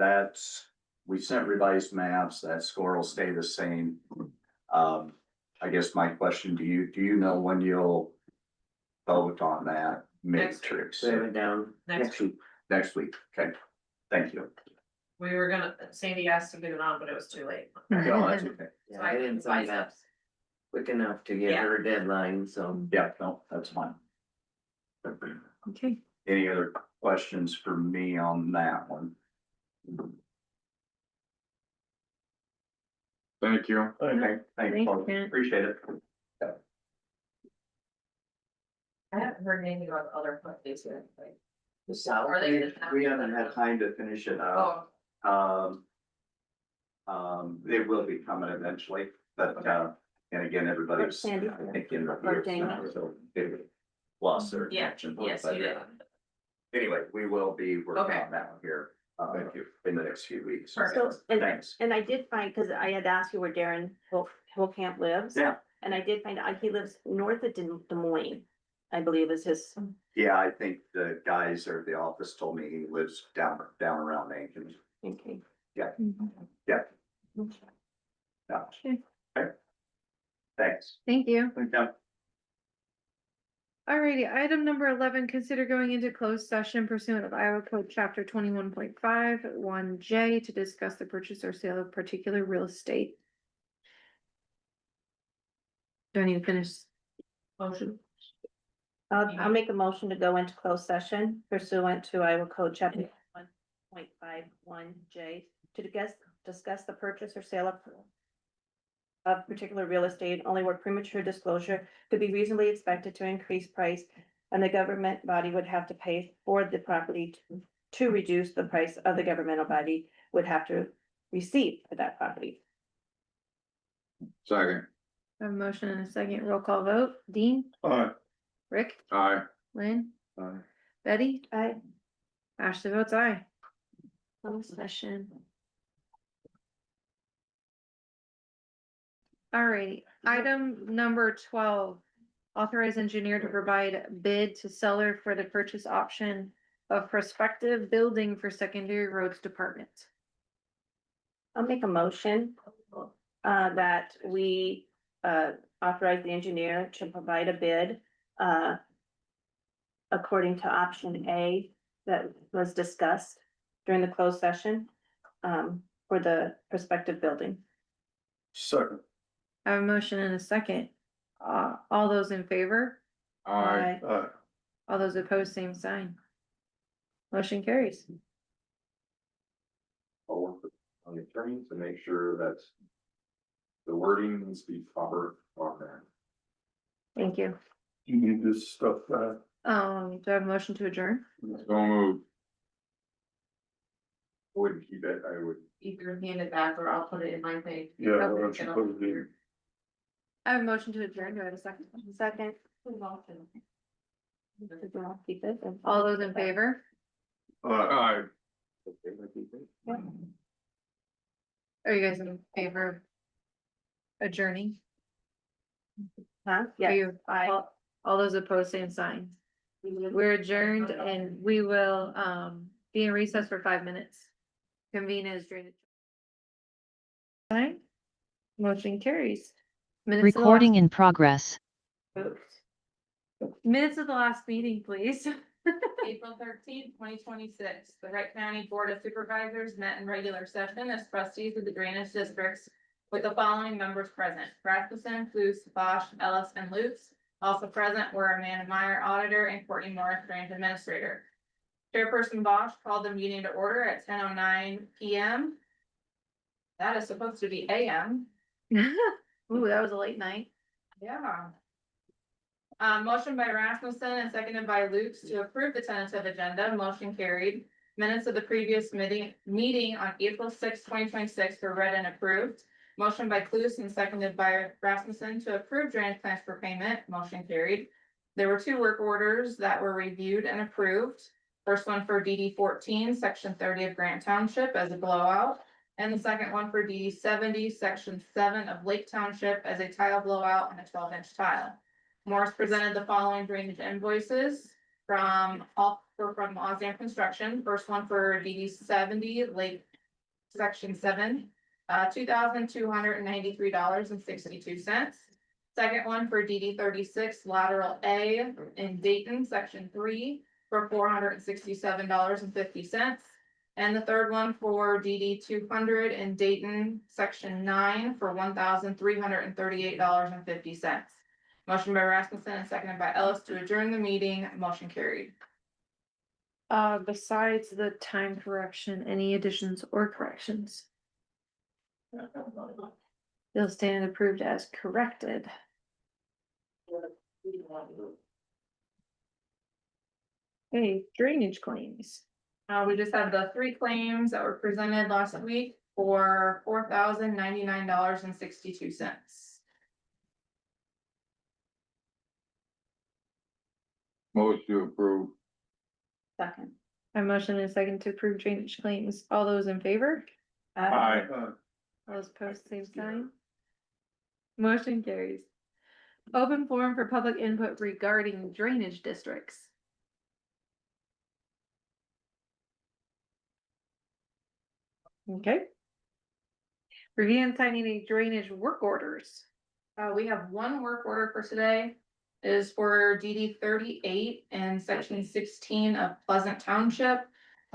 we sent revised maps, that score will stay the same. I guess my question to you, do you know when you'll vote on that matrix? they have it down Next next week. Next week, okay, thank you. We were gonna, Sandy asked to get it on, but it was too late. No, that's okay. Yeah, I didn't sign up quick enough to get Yeah. her deadline, so. Yeah, no, that's fine. Okay, Any other questions for me on that one? Thank you. Okay, thanks, Thanks, folks. Kent. Appreciate it. I haven't heard anything about the other companies yet, like. The South, Are they gonna- we haven't had time to finish it up. Oh, It will be coming eventually, but, and again, everybody's. Sandy. Thinking of Or years Jane. now, so it lost their yeah, attention. yes, but, you did. Anyway, we will be working Okay. on that one here, in the next few weeks. Perfect. So, and, Thanks. and I did find, cause I had asked you where Darren Hillcamp lives. Yeah. And I did find out he lives north of Des Moines, I believe is his, Yeah, I think the guys or the office told me he lives down around Aiken. okay. Yeah. Okay. Okay. Thanks. thank you. Okay. Alrighty, item number 11, consider going into closed session pursuant of Iowa Code Chapter 21.5, 1J to discuss the purchase or sale of particular real estate. Do I need to finish? Motion. I'll make a motion to go into closed session pursuant to Iowa Code Chapter 1.51J to discuss the purchase or sale of particular real estate only where premature disclosure could be reasonably expected to increase price and the government body would have to pay for the property to reduce the price of the governmental body would have to receive for that property. Second. I have a motion and a second roll call vote. Dean, Alright, Rick, Aye. Lynn, Aye. Betty, I, Ashley votes aye. Closed session. Alrighty, item number 12. Authorize engineer to provide bid to seller for the purchase option of prospective building for secondary roads department. I'll make a motion, that we, authorize the engineer to provide a bid, according to option A that was discussed during the closed session, for the prospective building. second. I have a motion and a second. All those in favor? Aye. Alright, All those opposed, same sign. Motion carries. I'll work with on the attorney to make sure that the wording needs to be proper on there. Thank you. you need this stuff back. Do I have a motion to adjourn? Don't move. Wouldn't keep it, I would. Either hand it back or I'll put it in my thing. Yeah, why don't you put it in? I have a motion to adjourn. Do I have a second? Second. Keep it. All those in favor? Aye. Are you guys in favor of adjourning? Huh? Are Yeah. you, all those opposed, same sign. We're adjourned and we will, be in recess for 5 minutes. Convene as drainage. Fine. Motion carries. Minutes of the Recording in progress. Minutes of the last meeting, please. April 13th, 2026, the Wright County Board of Supervisors met in regular session as trustees of the drainage districts with the following members present: Rasmussen, Luce, Bosch, Ellis, and Lutz. Also present were Amanda Meyer, auditor, and Courtney Morris, drainage administrator. Chairperson Bosch called the meeting to order at 10:09 PM. That is supposed to be AM. Ooh, that was a late night. Yeah. Motion by Rasmussen and seconded by Lukes to approve the tentative agenda. Motion carried. Minutes of the previous meeting on April 6, 2026 were read and approved. Motion by Clues and seconded by Rasmussen to approve drainage plans for payment. Motion carried. There were 2 work orders that were reviewed and approved. First one for DD 14, section 30 of Grant Township as a blowout. And the second one for DD 70, section 7 of Lake Township as a tile blowout and a 12-inch tile. Morris presented the following drainage invoices from Osam Construction. First one for DD 70, Lake Section 7, $2,293.62. Second one for DD 36, lateral A in Dayton, section 3, for $467.50. And the third one for DD 200 in Dayton, section 9 for $1,338.50. Motion by Rasmussen and seconded by Ellis to adjourn the meeting, motion carried. Besides the time correction, any additions or corrections? They'll stand approved as corrected. Okay, drainage claims. We just had the 3 claims that were presented last week for $4,099.62. Motion to approve. Second. A motion and a second to approve drainage claims. All those in favor? Aye. All those opposed, same sign. Motion carries. Open forum for public input regarding drainage districts. Okay. Review and sign any drainage work orders. We have one work order for today. It is for DD 38 and section 16 of Pleasant Township.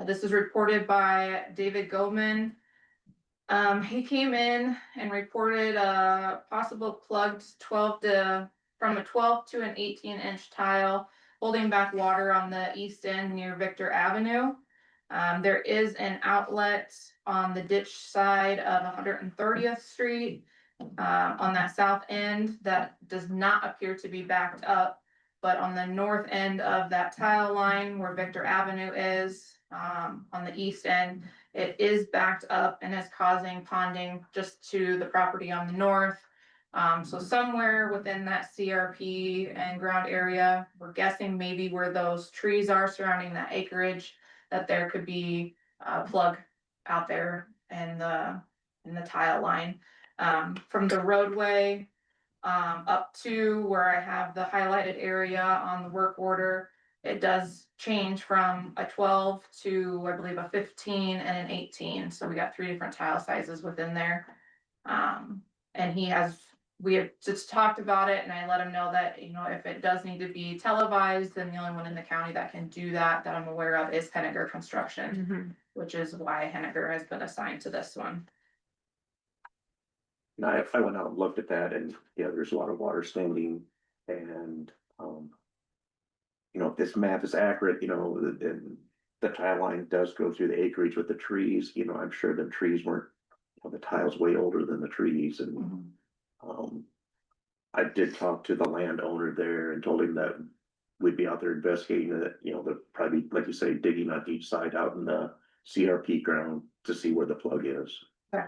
This is reported by David Goldman. He came in and reported a possible plugged from a 12 to an 18-inch tile holding back water on the east end near Victor Avenue. There is an outlet on the ditch side of 130th Street. On that south end that does not appear to be backed up, but on the north end of that tile line where Victor Avenue is, on the east end, it is backed up and is causing ponding just to the property on the north. So somewhere within that CRP and ground area, we're guessing maybe where those trees are surrounding that acreage, that there could be a plug out there in the tile line. From the roadway, up to where I have the highlighted area on the work order, it does change from a 12 to, I believe, a 15 and an 18. So we got 3 different tile sizes within there. And we have just talked about it and I let him know that, you know, if it does need to be televised, then the only one in the county that can do that I'm aware of is Henniger Construction, which is why Henniger has been assigned to this one. And I went out and looked at that and, yeah, there's a lot of water standing and, you know, if this map is accurate, you know, then the tile line does go through the acreage with the trees, you know, I'm sure the trees weren't, the tile's way older than the trees and, I did talk to the landowner there and told him that we'd be out there investigating it, you know, the probably, like you say, digging on each side out in the CRP ground to see where the plug is. Okay.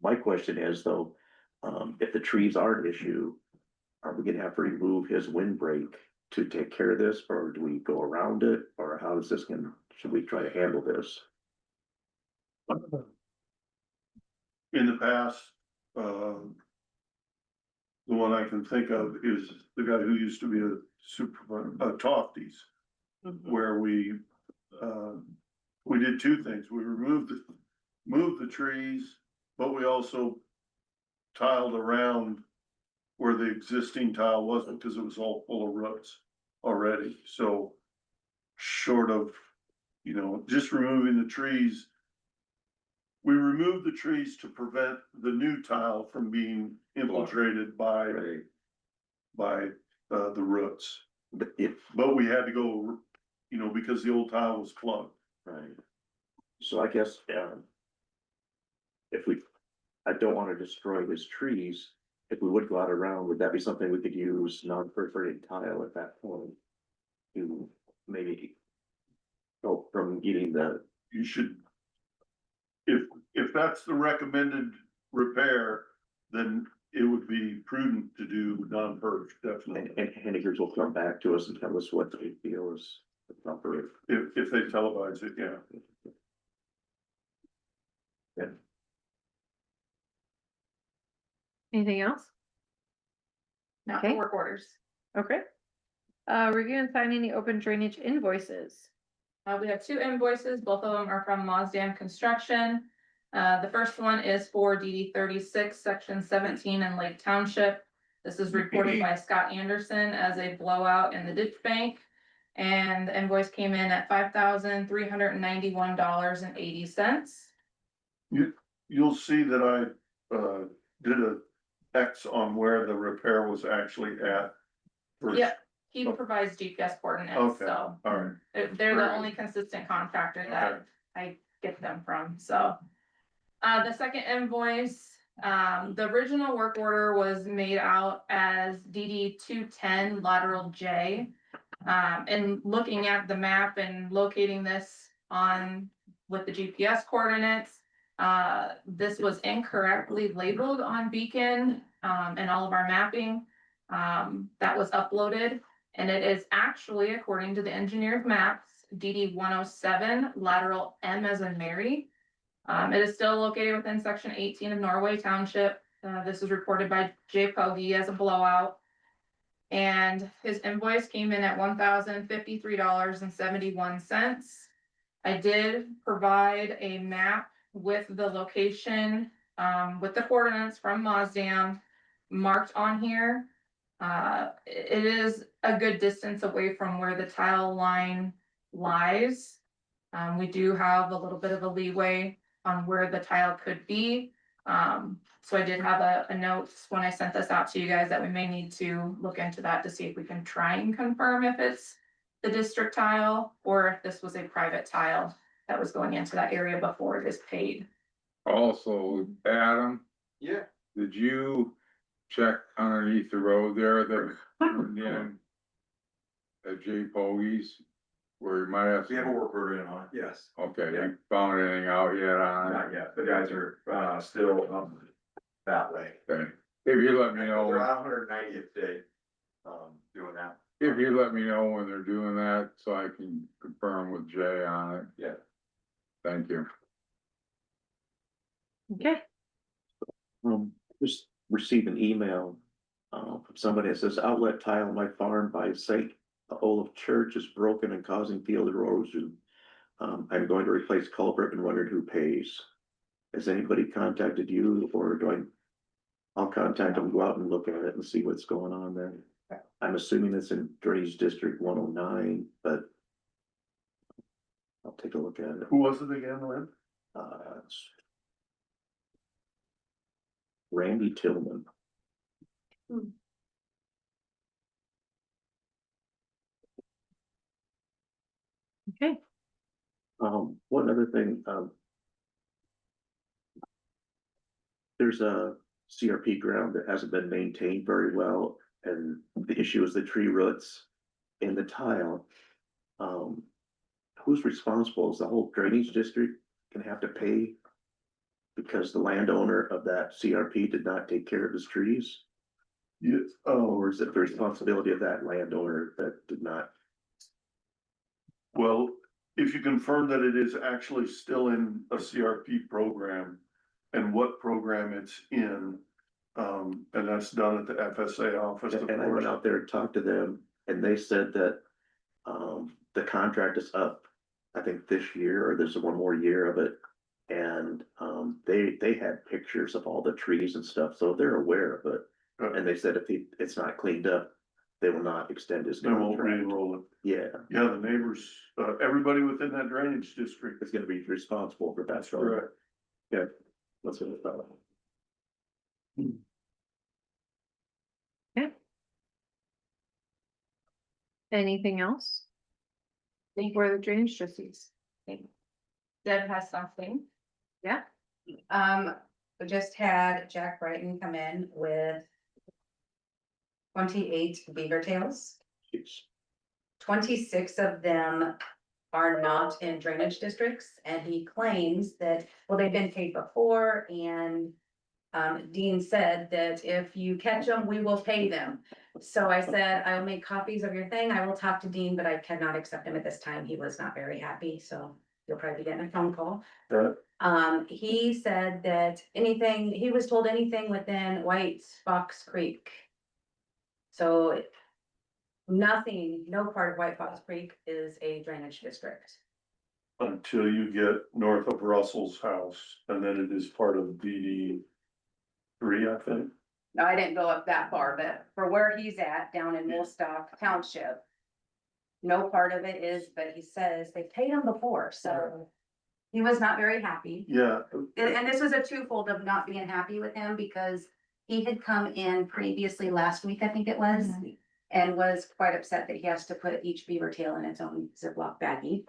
My question is though, if the trees are an issue, are we gonna have to remove his windbreak to take care of this, or do we go around it, or how is this should we try to handle this? In the past, the one I can think of is the guy who used to be a Tofties, where we did 2 things. We moved the trees, but we also tiled around where the existing tile wasn't, because it was all full of roots already. So short of, you know, just removing the trees, we removed the trees to prevent the new tile from being infiltrated by the roots. But we had to go, you know, because the old tile was plugged. Right. So I guess, I don't wanna destroy his trees, if we would go out around, would that be something we could use non-perforated tile at that point? To maybe go from getting You should, if that's the recommended repair, then it would be prudent to do non-perf, definitely. and Henniger's will come back to us and tell us what they feel is proper. If they televise it, yeah. Yeah. Anything else? Not Okay. the work orders. Okay. Review and sign any open drainage invoices. We have 2 invoices, both of them are from Maasdam Construction. The first one is for DD 36, section 17 in Lake Township. This is reported by Scott Anderson as a blowout in the ditch bank. And the invoice came in at $5,391.80. You'll see that I, did a X on where the repair was actually at. for- Yep, he provides GPS coordinates, Okay, so all right. they're the only consistent contractor that I get them from, so. The second invoice, the original work order was made out as DD 210 lateral J. And looking at the map and locating this on with the GPS coordinates, this was incorrectly labeled on Beacon, and all of our mapping, that was uploaded. And it is actually, according to the engineered maps, DD 107 lateral M as in Mary. It is still located within section 18 of Norway Township. This is reported by Jay Pogie as a blowout. And his invoice came in at $1,053.71. I did provide a map with the location, with the coordinates from Maasdam marked on here. It is a good distance away from where the tile line lies. We do have a little bit of a leeway on where the tile could be. So I did have a note when I sent this out to you guys that we may need to look into that to see if we can try and confirm if it's the district tile or if this was a private tile that was going into that area before it is paid. Also, Adam, Yeah. did you check underneath the road there that, again, at J Pogie's, where you might have. We have a work order in on it, yes. Okay, Yeah. you found anything out yet on Not yet, the guys are, still, that way. it? Okay. If you let me know, They're on 190th day, doing that. if you let me know when they're doing that, so I can confirm with Jay on it. Yeah. Thank you. Okay. Just received an email, from somebody that says outlet tile on my farm by St. Olaf Church is broken and causing field erosion. I'm going to replace culvert and wondered who pays. Has anybody contacted you or I'll contact them, go out and look at it and see what's going on there. I'm assuming it's in Drainage District 109, but I'll take a look at it. Who was it again, Lynn? It's Randy Tillman. Okay. One other thing, there's a CRP ground that hasn't been maintained very well, and the issue is the tree roots in the tile. Who's responsible? Is the whole drainage district gonna have to pay? Because the landowner of that CRP did not take care of his trees? Yes, Or is it the responsibility of that landowner that did not? well, if you confirm that it is actually still in a CRP program and what program it's in, and that's done at the FSA office. of And I went course. out there and talked to them, and they said that, the contract is up, I think this year, or there's one more year of it. And, they had pictures of all the trees and stuff, so they're aware of it. And they said if it's not cleaned up, they will not extend his They won't contract. re-enroll it. Yeah, Yeah, the neighbors, everybody within that drainage district. it's gonna be responsible for that. That's correct. Yeah, that's what I thought. Anything else? Think where the drainage trustees. Deb has something. We just had Jack Brighton come in with 28 beaver tails. Jeez. 26 of them are not in drainage districts, and he claims that, well, they've been paid before, and Dean said that if you catch them, we will pay them. So I said, I'll make copies of your thing. I will talk to Dean, but I cannot accept him at this time. He was not very happy, so you'll probably be getting a phone call. Right. He said that anything, he was told anything within White Fox Creek. So nothing, no part of White Fox Creek is a drainage district. Until you get north of Russell's house, and then it is part of DD 3, I think. No, I didn't go up that far, but for where he's at, down in Woolstock Township, no part of it is, but he says they paid him before, so. He was not very happy. Yeah, And this was a twofold of not being happy with him because he had come in previously last week, I think it was. And was quite upset that he has to put each beaver tail in its own Ziploc baggie.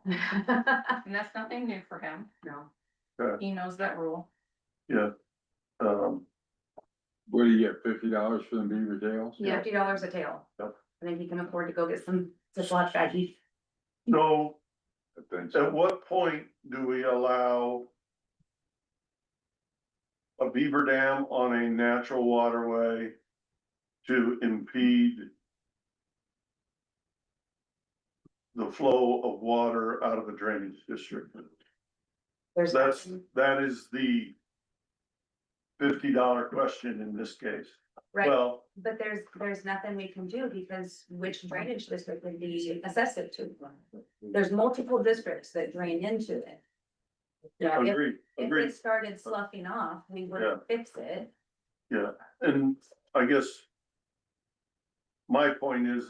And that's nothing new for him. No. He knows that rule. yeah. What do you get, $50 for the beaver tails? Yeah. $50 a tail. Yep. And then he can afford to go get some Ziploc baggie. So I think at so. what point do we allow a beaver dam on a natural waterway to impede the flow of water out of a drainage district? There's That is the $50 question in this case. right, Well, but there's nothing we can do because which drainage district would be assessed to? There's multiple districts that drain into it. Yeah, if, agreed, if agreed. it started sloughing off, we would fix it. Yeah, and I guess my point is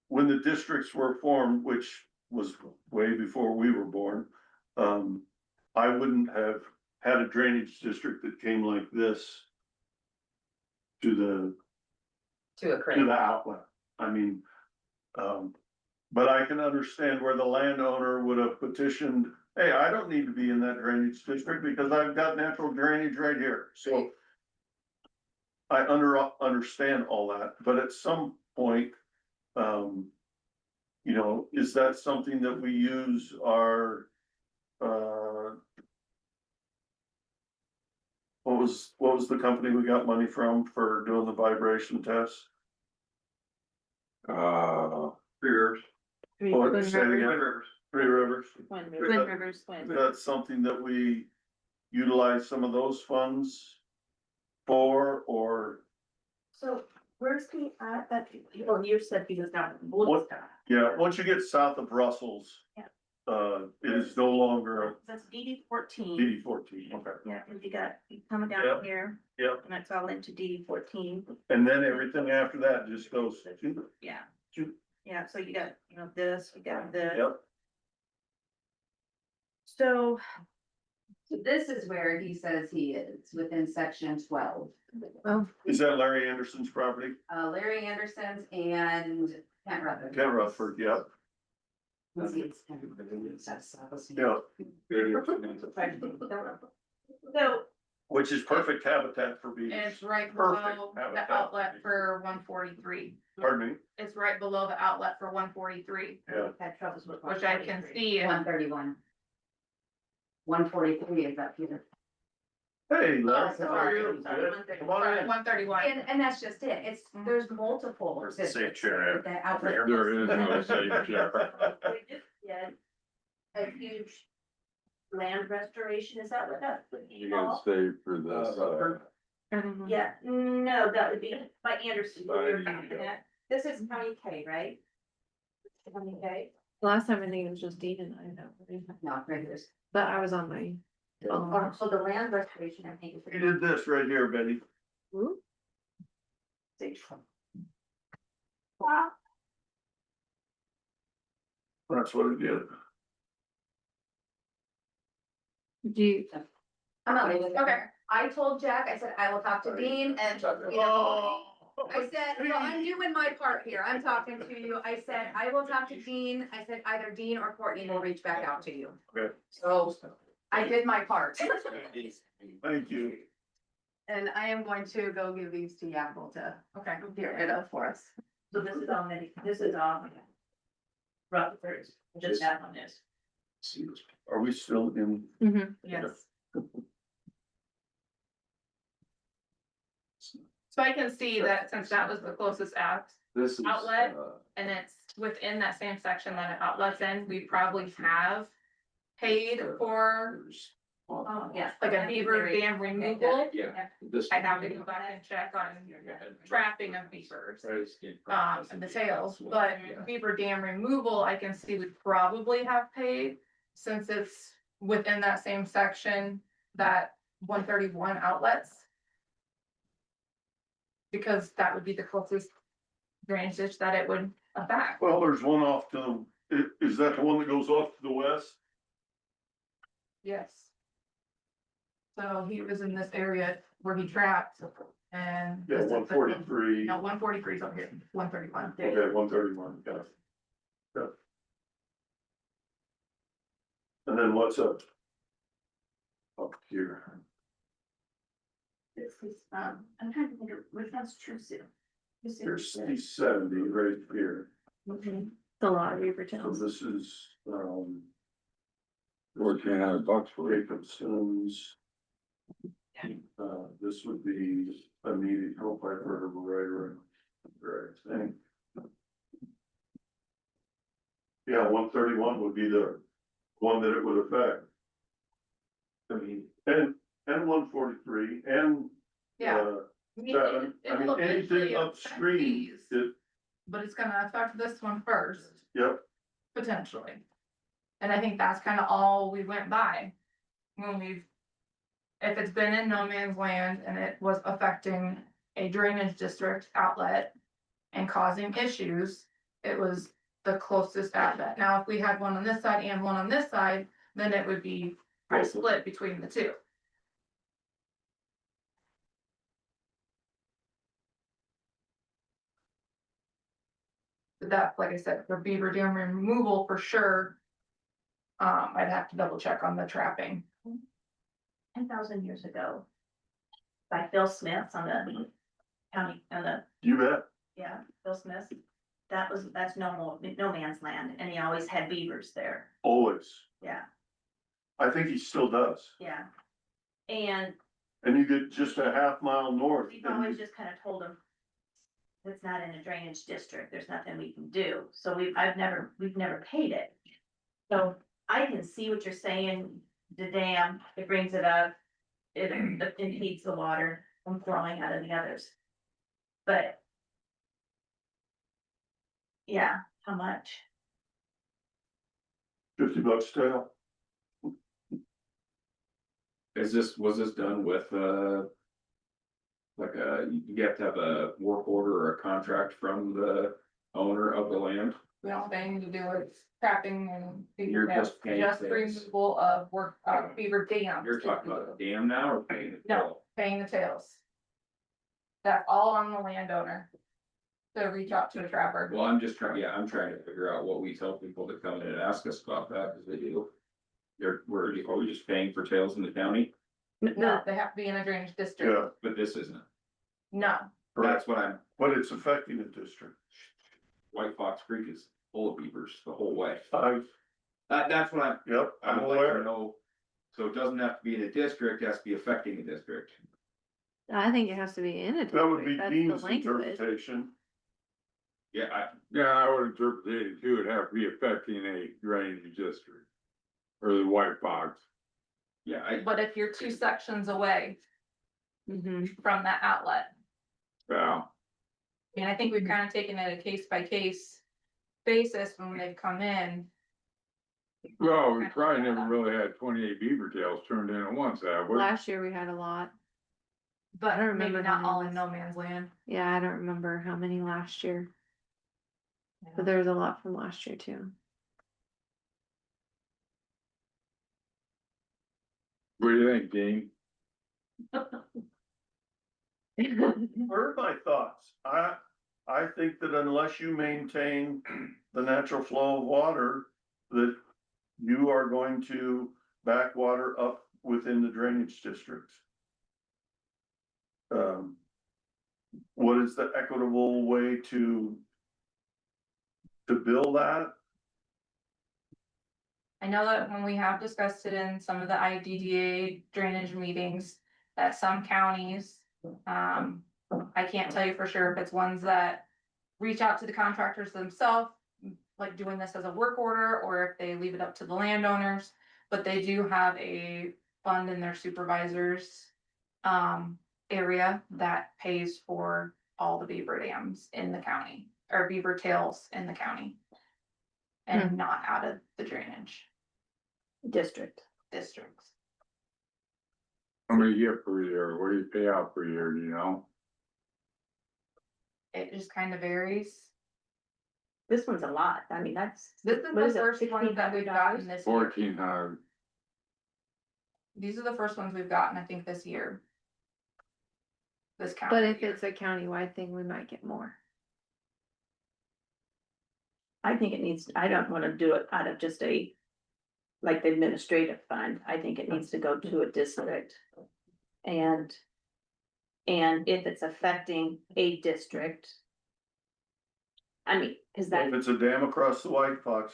when the districts were formed, which was way before we were born, I wouldn't have had a drainage district that came like this to To a the outlet. I mean, but I can understand where the landowner would have petitioned, hey, I don't need to be in that drainage district because I've got natural drainage right here, so. I understand all that, but at some point, you know, is that something that we use our, what was the company we got money from for doing the vibration tests? Three Rivers. What, Twin say it again? Rivers. Three Rivers. Twin Is Twin that- Rivers. Is that something that we utilize some of those funds for, or, So where's he at that, oh, you said he was down in Woodstock. yeah, once you get south of Brussels. Yeah. It is no longer That's DD 14. DD 14, okay. Yeah, and you got, you coming Yep. down here, Yep, and that's all into DD 14. and then everything after that just goes. Yeah. Yeah, so you got, you know, this, you got this. Yep, So, So this is where he says he is, within section 12. Oh, is that Larry Anderson's property? Larry Anderson's and Kent Rutherford. Ken Rutherford, yep, Let's see, it's Kent Rutherford, that's, yep, so which is perfect habitat for And beavers. it's right Perfect below habitat. the outlet for 143. Pardon me? It's right below the outlet for 143, Yeah, which I can see. 131. 143 is up here. hey, Larry, Oh, how are you? sorry, Good. Come on in. 131. And that's just it, it's, there's multiple. Where's the safe districts chair with the outlet. There is no safe chair. we just did a huge land restoration, is that what that would be You gotta called? stay for this, I don't know. Yeah, no, that would be by Anderson. By we were Anderson. talking at. This is County K, right? County K. Last time I think it was just Dean and I know, No, right here's. but I was on my. phone. So the land restoration, I think. He did this right here, Betty. Ooh. That's what it did. Do you, I'm not leaving. Okay. I told Jack, I said, I will talk to Dean and, you know, I said, well, I'm doing my part here. I'm talking to you. I said, I will talk to Dean. I said, either Dean or Courtney will reach back out to you. Okay. So I did my part. Thank you. And I am going to go give these to Yakkel to Okay. get rid of for us. So this is all this is all. Rutherford's, just that one is. Are we still in? mhm. Yes. So I can see that since that was the closest This is. outlet, and it's within that same section that it outlets in, we probably have paid for Oh, yeah. like a beaver dam removal. Yeah. This. I have to go back and check on trapping of beavers, and the tails, but beaver dam removal, I can see we probably have paid since it's within that same section that 131 outlets. Because that would be the closest drainage ditch that it would affect. Well, there's one off to the, is that the one that goes off to the west? Yes. So he was in this area where he trapped and. Yeah, 143. No, 143 is over here, 131. Okay, 131, got it. Got it. And then what's up? Up here. This is, I'm trying to think of, which one's true Sue? There's C70 right here. Mhm. It's a lot of beaver So tails. this is, $1,400 for it. Jacobson's. This would be immediate help I heard of right thing. Yeah, 131 would be the one that it would affect. I mean, and 143 and, Yeah. 7, I mean, anything upstream, it, But it's gonna affect this one first, yep, potentially. And I think that's kind of all we went by. When we've. If it's been in no man's land and it was affecting a drainage district outlet. And causing issues, it was the closest outlet. Now, if we had one on this side and one on this side, then it would be a split between the two. But that, like I said, for beaver dam removal for sure. I'd have to double check on the trapping. 10,000 years ago. By Phil Smith on the county, on the, you bet. yeah, Phil Smith. That's no man's land, and he always had beavers there, Always. yeah, I think he still does. yeah. And And you get just a half mile north. we've always just kind of told him. It's not in a drainage district, there's nothing we can do, so we've never paid it. So I can see what you're saying, the dam, it brings it up, it impedes the water from flowing out of the others. But. Yeah, how much? $50 tail. Was this done with, like you have to have a work order or a contract from the owner of the land? We don't have anything to do with trapping and. beaver You're dams, just paying just sales. removal of work, beaver dams. You're talking about a dam now or paying the No, bill? paying the tails. That's all on the landowner. To reach out to a trapper. Well, I'm trying to figure out what we tell people to come in and ask us about that, because they do. Are we just paying for tails in the county? No, they have to be in a drainage district. Yeah, But this isn't. No, That's what but it's affecting the district. White Fox Creek is full of beavers the whole way. That's what I'm, yep, I I'm would like to aware. know. So it doesn't have to be in a district, it has to be affecting a district. I think it has to be in a That would be district. That's the Dean's language. interpretation. Yeah, Yeah, I would interpret it too, it'd have to be affecting a drainage district. Or the White Fox. but if you're 2 sections away Mhm. from that outlet, Well, I mean, I think we've kind of taken it a case by case basis when they've come in. well, we probably never really had 28 beaver tails turned in at once, have we? Last year we had a lot. But I don't maybe remember not how all many in no man's land. Yeah, I don't remember how many last year, but there was a lot from last year too. What do you think, Dean? Heard my thoughts. I think that unless you maintain the natural flow of water, that you are going to back water up within the drainage district. What is the equitable way to build that? I know that when we have discussed it in some of the IDDA drainage meetings, that some counties, I can't tell you for sure if it's ones that reach out to the contractors themselves, like doing this as a work order, or if they leave it up to the landowners, but they do have a fund in their supervisors area that pays for all the beaver dams in the county, or beaver tails in the county. And not out of the drainage District. districts. How many you get per year? What do you pay out per year, do you know? it just kind of varies. This one's a lot, I mean, that's. This is what the is it, first one that we've gotten $1,600? this year. 1,400. These are the first ones we've gotten, I think, this year. This But calendar if year. it's a countywide thing, we might get more. I think it needs, I don't wanna do it out of just a, like the administrative fund, I think it needs to go to a district. And if it's affecting a district. I mean, cause that, If it's a dam across the White Fox,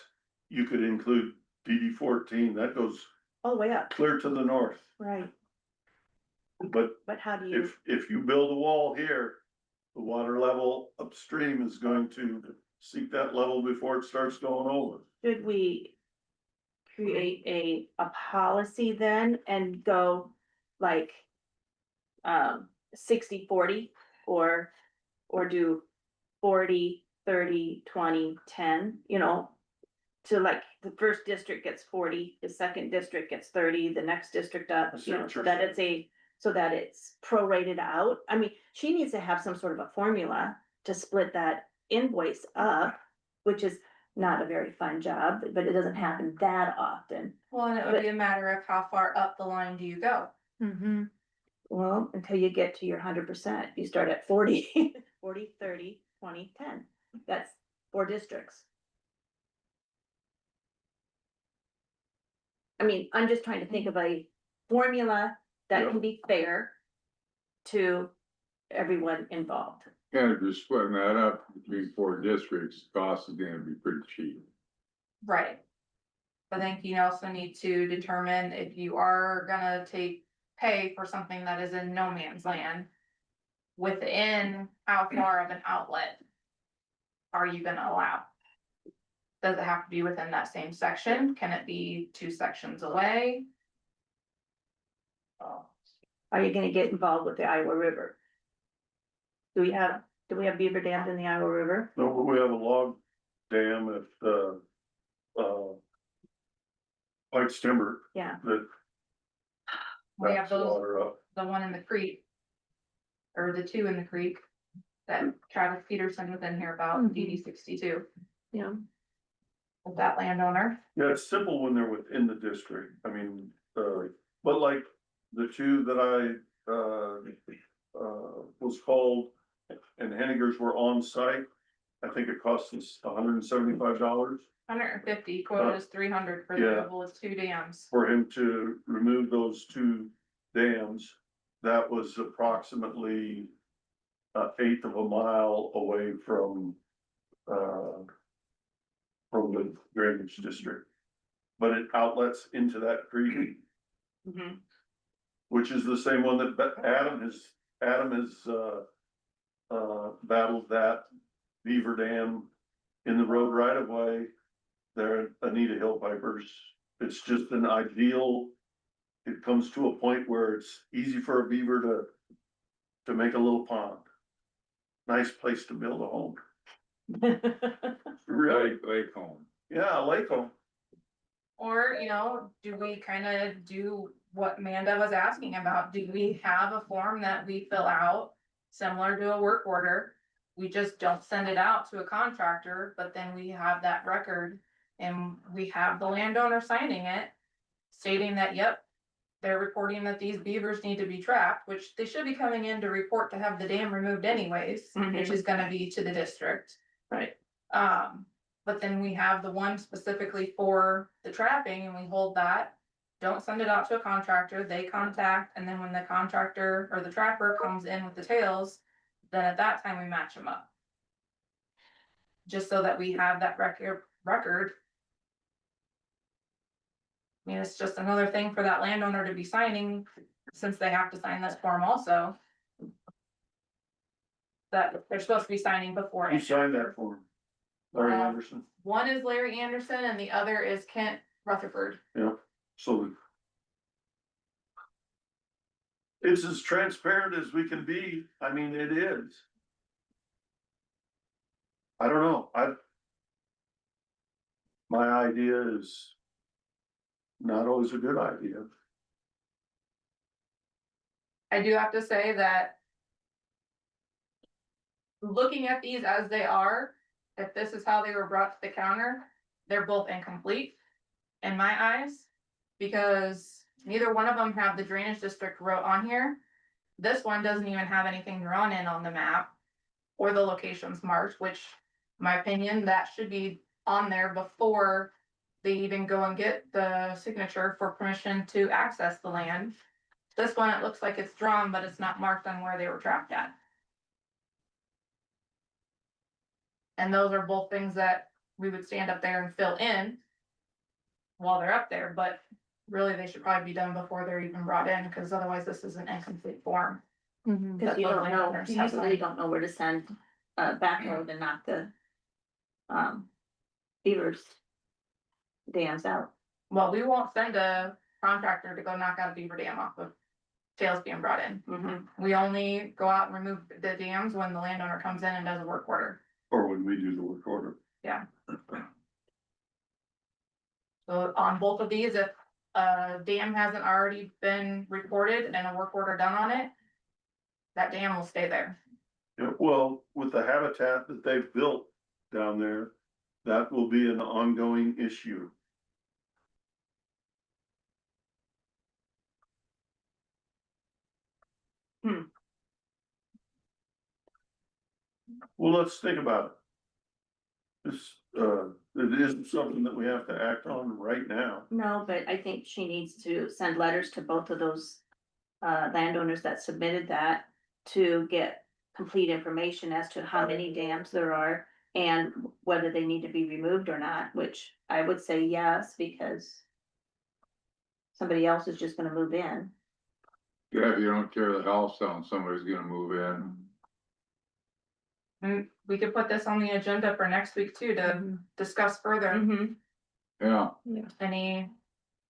you could include DD 14, that goes all the way up, clear to the north. right, But but how do you, if you build a wall here, the water level upstream is going to seek that level before it starts going over. should we create a policy then and go like 60-40 or do 40-30-20-10, you know? To like, the first district gets 40, the second district gets 30, the next district up, I see you know, what so you're that saying. it's so that it's prorated out. I mean, she needs to have some sort of a formula to split that invoice up, which is not a very fun job, but it doesn't happen that often. Well, and it would be a matter of how far up the line do you go? Mm-hmm. Well, until you get to your 100%, you start at 40, 40, 30, 20, 10. That's 4 districts. I mean, I'm just trying to think of a formula that can be fair to everyone involved. And if you're splitting that up between 4 districts, cost is gonna be pretty cheap. Right. But then you also need to determine if you are gonna pay for something that is in no man's land. Within how far of an outlet are you gonna allow? Does it have to be within that same section? Can it be 2 sections away? Are you gonna get involved with the Iowa River? Do we have beaver dams in the Iowa River? No, but we have a log dam at, Pikes Timber Yeah, that We have backs those, water up. the one in the creek. Or the 2 in the creek that Travis Peterson was in here about, DD 62, yeah. with that landowner. Yeah, it's simple when they're within the district, I mean, but like the 2 that was called and Henniger's were on site. I think it cost us $175 150, quote is 300 for the Yeah. removal of 2 dams. for him to remove those 2 dams. That was approximately an eighth of a mile away from the drainage district. But it outlets into that creek, Mhm. which is the same one that Adam has battled that beaver dam in the road right of way. There at Anita Hill Pipers. It's just an ideal. It comes to a point where it's easy for a beaver to make a little pond. Nice place to build a home. Really, Lake home. yeah, a lake home. Or, do we kind of do what Amanda was asking about? Do we have a form that we fill out similar to a work order? We just don't send it out to a contractor, but then we have that record and we have the landowner signing it, stating that, yep, they're reporting that these beavers need to be trapped, which they should be coming in to report to have the dam removed anyways, which is gonna be to the district. Right. But then we have the one specifically for the trapping and we hold that. Don't send it out to a contractor, they contact, and then when the contractor or the trapper comes in with the tails, then at that time we match them up. Just so that we have that record. I mean, it's just another thing for that landowner to be signing, since they have to sign this form also. That they're supposed to be signing before. Who and signed after. that for him? Larry Uh, Anderson, One is Larry Anderson and the other is Kent Rutherford. yeah, so. It's as transparent as we can be, I mean, it is. I don't know, my idea is not always a good idea. I do have to say that looking at these as they are, if this is how they were brought to the counter, they're both incomplete in my eyes. Because neither one of them have the drainage district wrote on here. This one doesn't even have anything drawn in on the map. Or the locations marked, which, in my opinion, that should be on there before they even go and get the signature for permission to access the land. This one, it looks like it's drawn, but it's not marked on where they were trapped at. And those are both things that we would stand up there and fill in while they're up there, but really they should probably be done before they're even brought in, because otherwise this is an incomplete form. Mhm. Cause That's you what don't know, landowners you have usually signed. don't know where to send backhoe to knock the beavers dams out. Well, we won't send a contractor to go knock out a beaver dam off of tails being brought in. We only go out and remove the dams when the landowner comes in and does a work order. Or when we do the work order. So on both of these, if a dam hasn't already been reported and a work order done on it, that dam will stay there. Yeah, well, with the habitat that they've built down there, that will be an ongoing issue. Well, let's think about it. It isn't something that we have to act on right now. No, but I think she needs to send letters to both of those landowners that submitted that to get complete information as to how many dams there are and whether they need to be removed or not, which I would say yes, because somebody else is just gonna move in. Yeah, if you don't tear the house down, somebody's gonna move in. And we could put this on the agenda for next week too, to discuss further Mhm. Yeah, any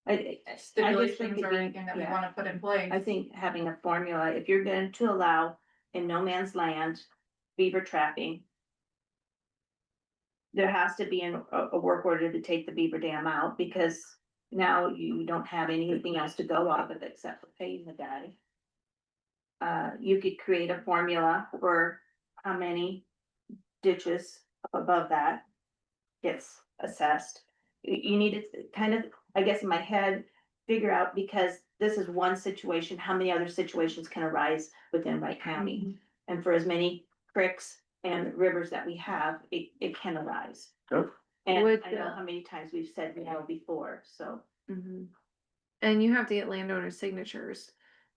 I stipulations it'd or be- anything that we yeah. wanna put in place. I think having a formula, if you're going to allow in no man's land beaver trapping, there has to be a work order to take the beaver dam out, because now you don't have anything else to go off of except for paying the guy. You could create a formula for how many ditches above that gets assessed. You need to kind of, I guess in my head, figure out, because this is one situation, how many other situations can arise within Wright County? And for as many creeks and rivers that we have, it can arise. Yep. And Would I know the- how many times we've said no before, so. Mhm. And you have to get landowner signatures.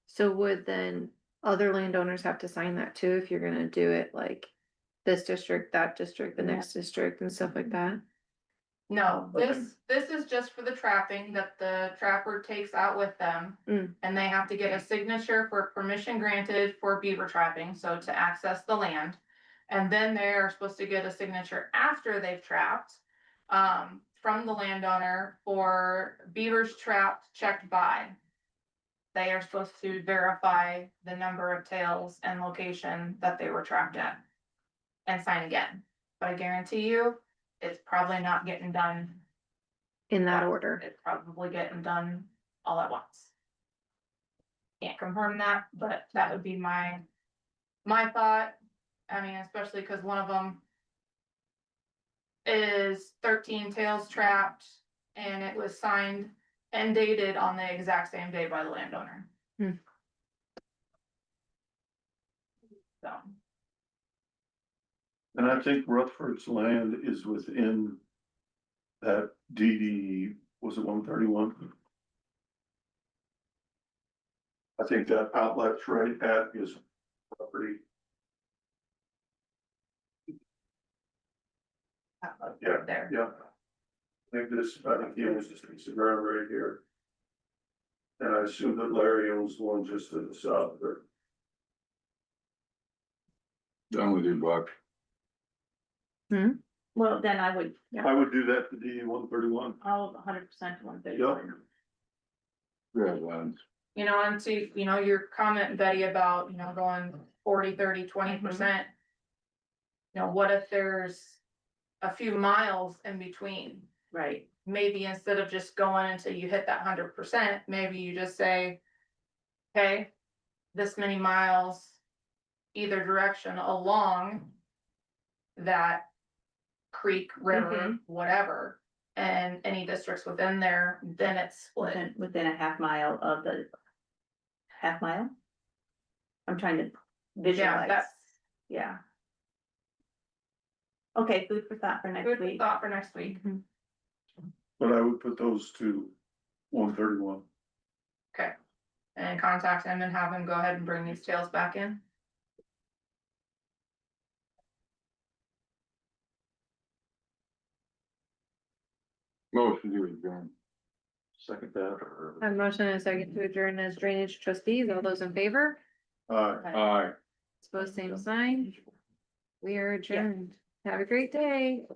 So would then other landowners have to sign that too, if you're gonna do it like this district, that district, the Yeah. next district and stuff like that? No, this is just for the trapping that the trapper takes out with them. And they have to get a signature for permission granted for beaver trapping, so to access the land. And then they're supposed to get a signature after they've trapped, from the landowner for beavers trapped checked by. They are supposed to verify the number of tails and location that they were trapped at. And sign again, but I guarantee you, it's probably not getting done. In that order? It's probably getting done all at once. Can't confirm that, but that would be my thought. I mean, especially because one of them is 13 tails trapped, and it was signed and dated on the exact same day by the landowner. So, And I think Rutherford's land is within that DD, was it 131? I think that outlet's right at his property. Yeah, there. yeah. I think he owns this piece of ground right here. And I assume that Larry owns one just to the south there. done with your buck. Well, then I would, I would do that to DD 131. I'll 100% one thing. Yep. Grasslands. You know, and to, you know, your comment, Betty, about, you know, going 40, 30, 20%. You know, what if there's a few miles in between? Right. Maybe instead of just going until you hit that 100%, maybe you just say, okay, this many miles either direction along that creek, river, Mhm. whatever, and any districts within there, then it's split. Within a half mile of the. Half mile? I'm trying to visualize, that's yeah. Okay, food for thought for good next week. thought for next week. Mhm. But I would put those to 131. Okay. And contact him and have him go ahead and bring these tails back in. Motion to adjourn. Second that, or? A motion and a second to adjourn as drainage trustees. All those in favor? Aye. Suppose same sign. We are adjourned. Have a great day.